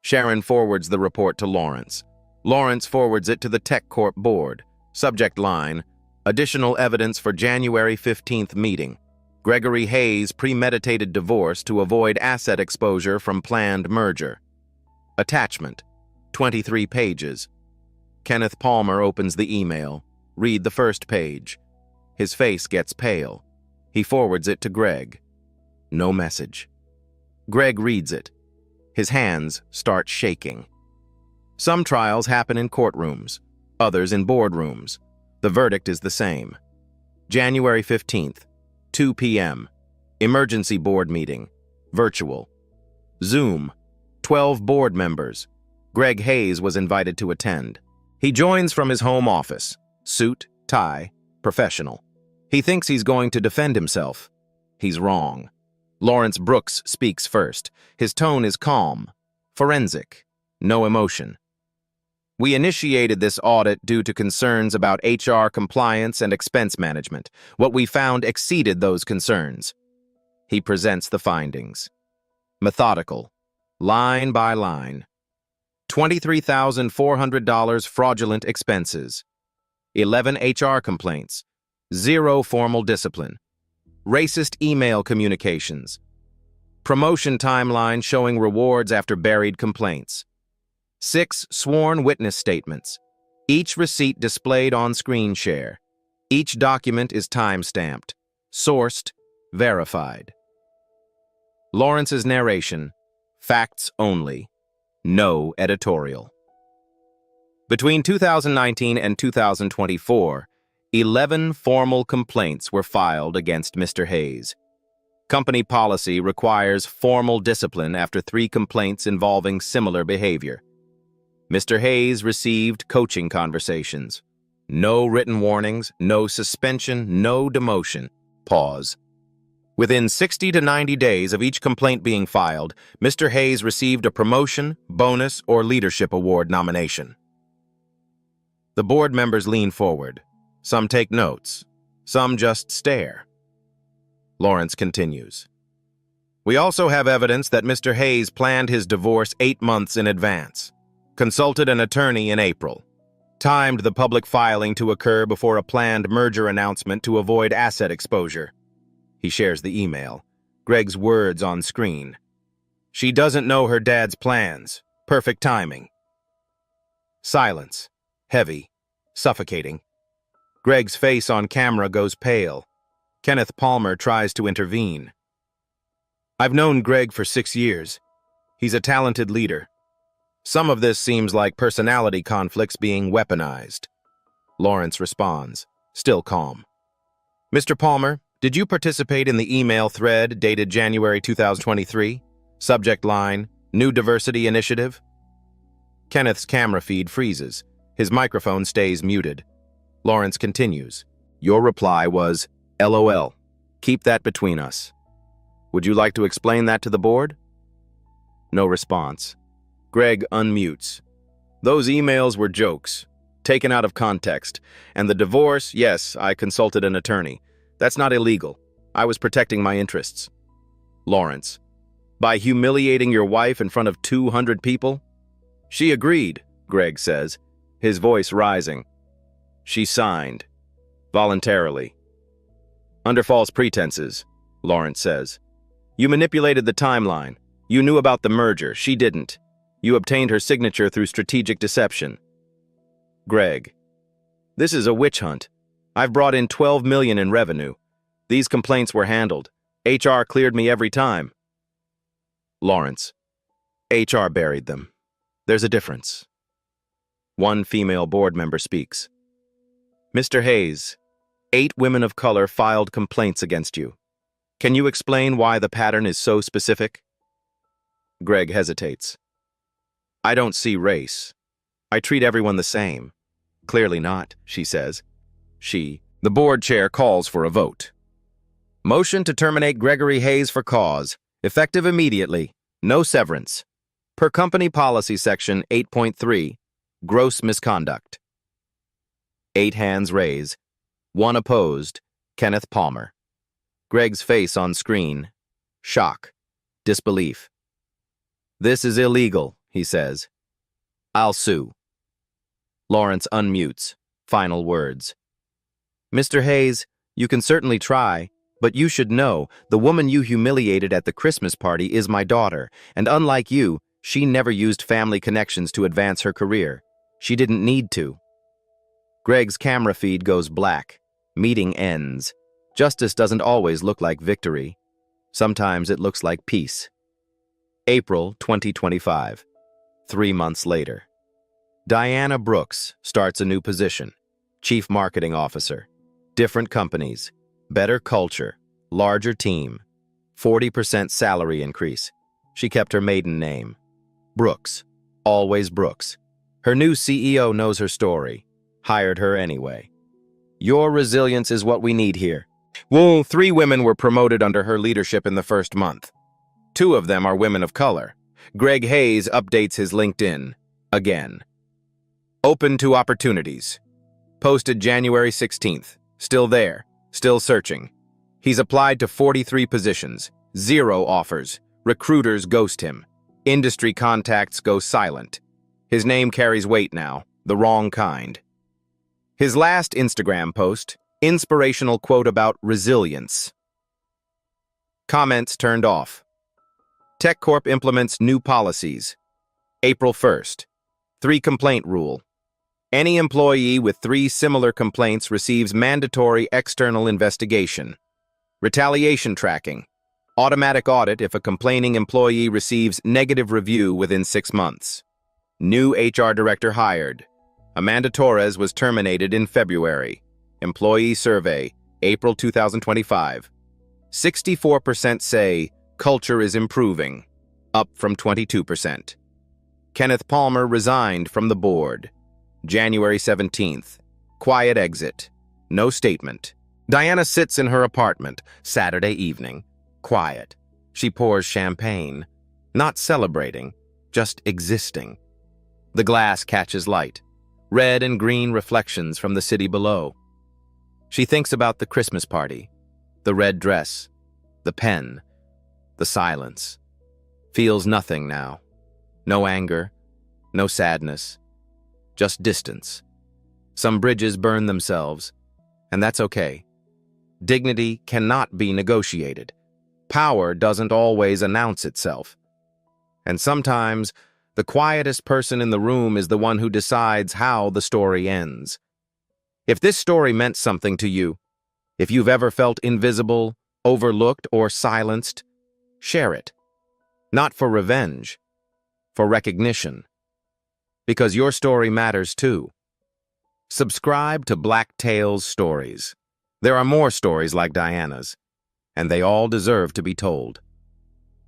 Sharon forwards the report to Lawrence. Lawrence forwards it to the TechCorp board. Subject line, additional evidence for January 15th meeting. Gregory Hayes' premeditated divorce to avoid asset exposure from planned merger. Attachment, 23 pages. Kenneth Palmer opens the email. Read the first page. His face gets pale. He forwards it to Greg. No message. Greg reads it. His hands start shaking. Some trials happen in courtrooms, others in boardrooms. The verdict is the same. January 15th, 2 p.m. Emergency board meeting. Virtual. Zoom. 12 board members. Greg Hayes was invited to attend. He joins from his home office. Suit, tie, professional. He thinks he's going to defend himself. He's wrong. Lawrence Brooks speaks first. His tone is calm, forensic, no emotion. We initiated this audit due to concerns about HR compliance and expense management. What we found exceeded those concerns. He presents the findings. Methodical, line by line. $23,400 fraudulent expenses. 11 HR complaints. 0 formal discipline. Racist email communications. Promotion timeline showing rewards after buried complaints. 6 sworn witness statements. Each receipt displayed on screen share. Each document is time-stamped, sourced, verified. Lawrence's narration, facts only, no editorial. Between 2019 and 2024, 11 formal complaints were filed against Mr. Hayes. Company policy requires formal discipline after 3 complaints involving similar behavior. Mr. Hayes received coaching conversations. No written warnings, no suspension, no demotion. Pause. Within 60 to 90 days of each complaint being filed, Mr. Hayes received a promotion, bonus, or leadership award nomination. The board members lean forward. Some take notes. Some just stare. Lawrence continues. We also have evidence that Mr. Hayes planned his divorce 8 months in advance, consulted an attorney in April, timed the public filing to occur before a planned merger announcement to avoid asset exposure. He shares the email. Greg's words on screen. She doesn't know her dad's plans. Perfect timing. Silence. Heavy. Suffocating. Greg's face on camera goes pale. Kenneth Palmer tries to intervene. I've known Greg for 6 years. He's a talented leader. Some of this seems like personality conflicts being weaponized. Lawrence responds, still calm. Mr. Palmer, did you participate in the email thread dated January 2023? Subject line, New Diversity Initiative? Kenneth's camera feed freezes. His microphone stays muted. Lawrence continues. Your reply was, LOL. Keep that between us. Would you like to explain that to the board? No response. Greg unmutes. Those emails were jokes, taken out of context. And the divorce, yes, I consulted an attorney. That's not illegal. I was protecting my interests. Lawrence. By humiliating your wife in front of 200 people? She agreed, Greg says, his voice rising. She signed. Voluntarily. Under false pretenses, Lawrence says. You manipulated the timeline. You knew about the merger. She didn't. You obtained her signature through strategic deception. Greg. This is a witch hunt. I've brought in $12 million in revenue. These complaints were handled. HR cleared me every time. Lawrence. HR buried them. There's a difference. One female board member speaks. Mr. Hayes, 8 women of color filed complaints against you. Can you explain why the pattern is so specific? Greg hesitates. I don't see race. I treat everyone the same. Clearly not, she says. The board chair calls for a vote. Motion to terminate Gregory Hayes for cause, effective immediately, no severance. Per company policy section 8.3, gross misconduct. 8 hands raise. 1 opposed, Kenneth Palmer. Greg's face on screen. Shock. Disbelief. This is illegal, he says. I'll sue. Lawrence unmutes. Final words. Mr. Hayes, you can certainly try, but you should know the woman you humiliated at the Christmas party is my daughter, and unlike you, she never used family connections to advance her career. She didn't need to. Greg's camera feed goes black. Meeting ends. Justice doesn't always look like victory. Sometimes it looks like peace. April 2025. 3 months later. Diana Brooks starts a new position. Chief Marketing Officer. Different companies. Better culture. Larger team. 40% salary increase. She kept her maiden name. Brooks. Always Brooks. Her new CEO knows her story. Hired her anyway. Your resilience is what we need here. Well, 3 women were promoted under her leadership in the first month. 2 of them are women of color. Greg Hayes updates his LinkedIn. Again. Open to opportunities. Posted January 16th. Still there. Still searching. He's applied to 43 positions. 0 offers. Recruiters ghost him. Industry contacts go silent. His name carries weight now. The wrong kind. His last Instagram post, inspirational quote about resilience. Comments turned off. TechCorp implements new policies. April 1st. 3 complaint rule. Any employee with 3 similar complaints receives mandatory external investigation. Retaliation tracking. Automatic audit if a complaining employee receives negative review within 6 months. New HR director hired. Amanda Torres was terminated in February. Employee survey, April 2025. 64% say culture is improving, up from 22%. Kenneth Palmer resigned from the board. January 17th. Quiet exit. No statement. Diana sits in her apartment, Saturday evening. Quiet. She pours champagne. Not celebrating, just existing. The glass catches light. Red and green reflections from the city below. She thinks about the Christmas party. The red dress. The pen. The silence. Feels nothing now. No anger. No sadness. Just distance. Some bridges burn themselves, and that's okay. Dignity cannot be negotiated. Power doesn't always announce itself. And sometimes, the quietest person in the room is the one who decides how the story ends. If this story meant something to you, if you've ever felt invisible, overlooked, or silenced, share it. Not for revenge, for recognition. Because your story matters too. Subscribe to Black Tales Stories. There are more stories like Diana's, and they all deserve to be told.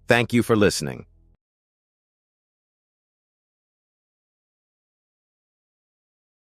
Thank you for listening.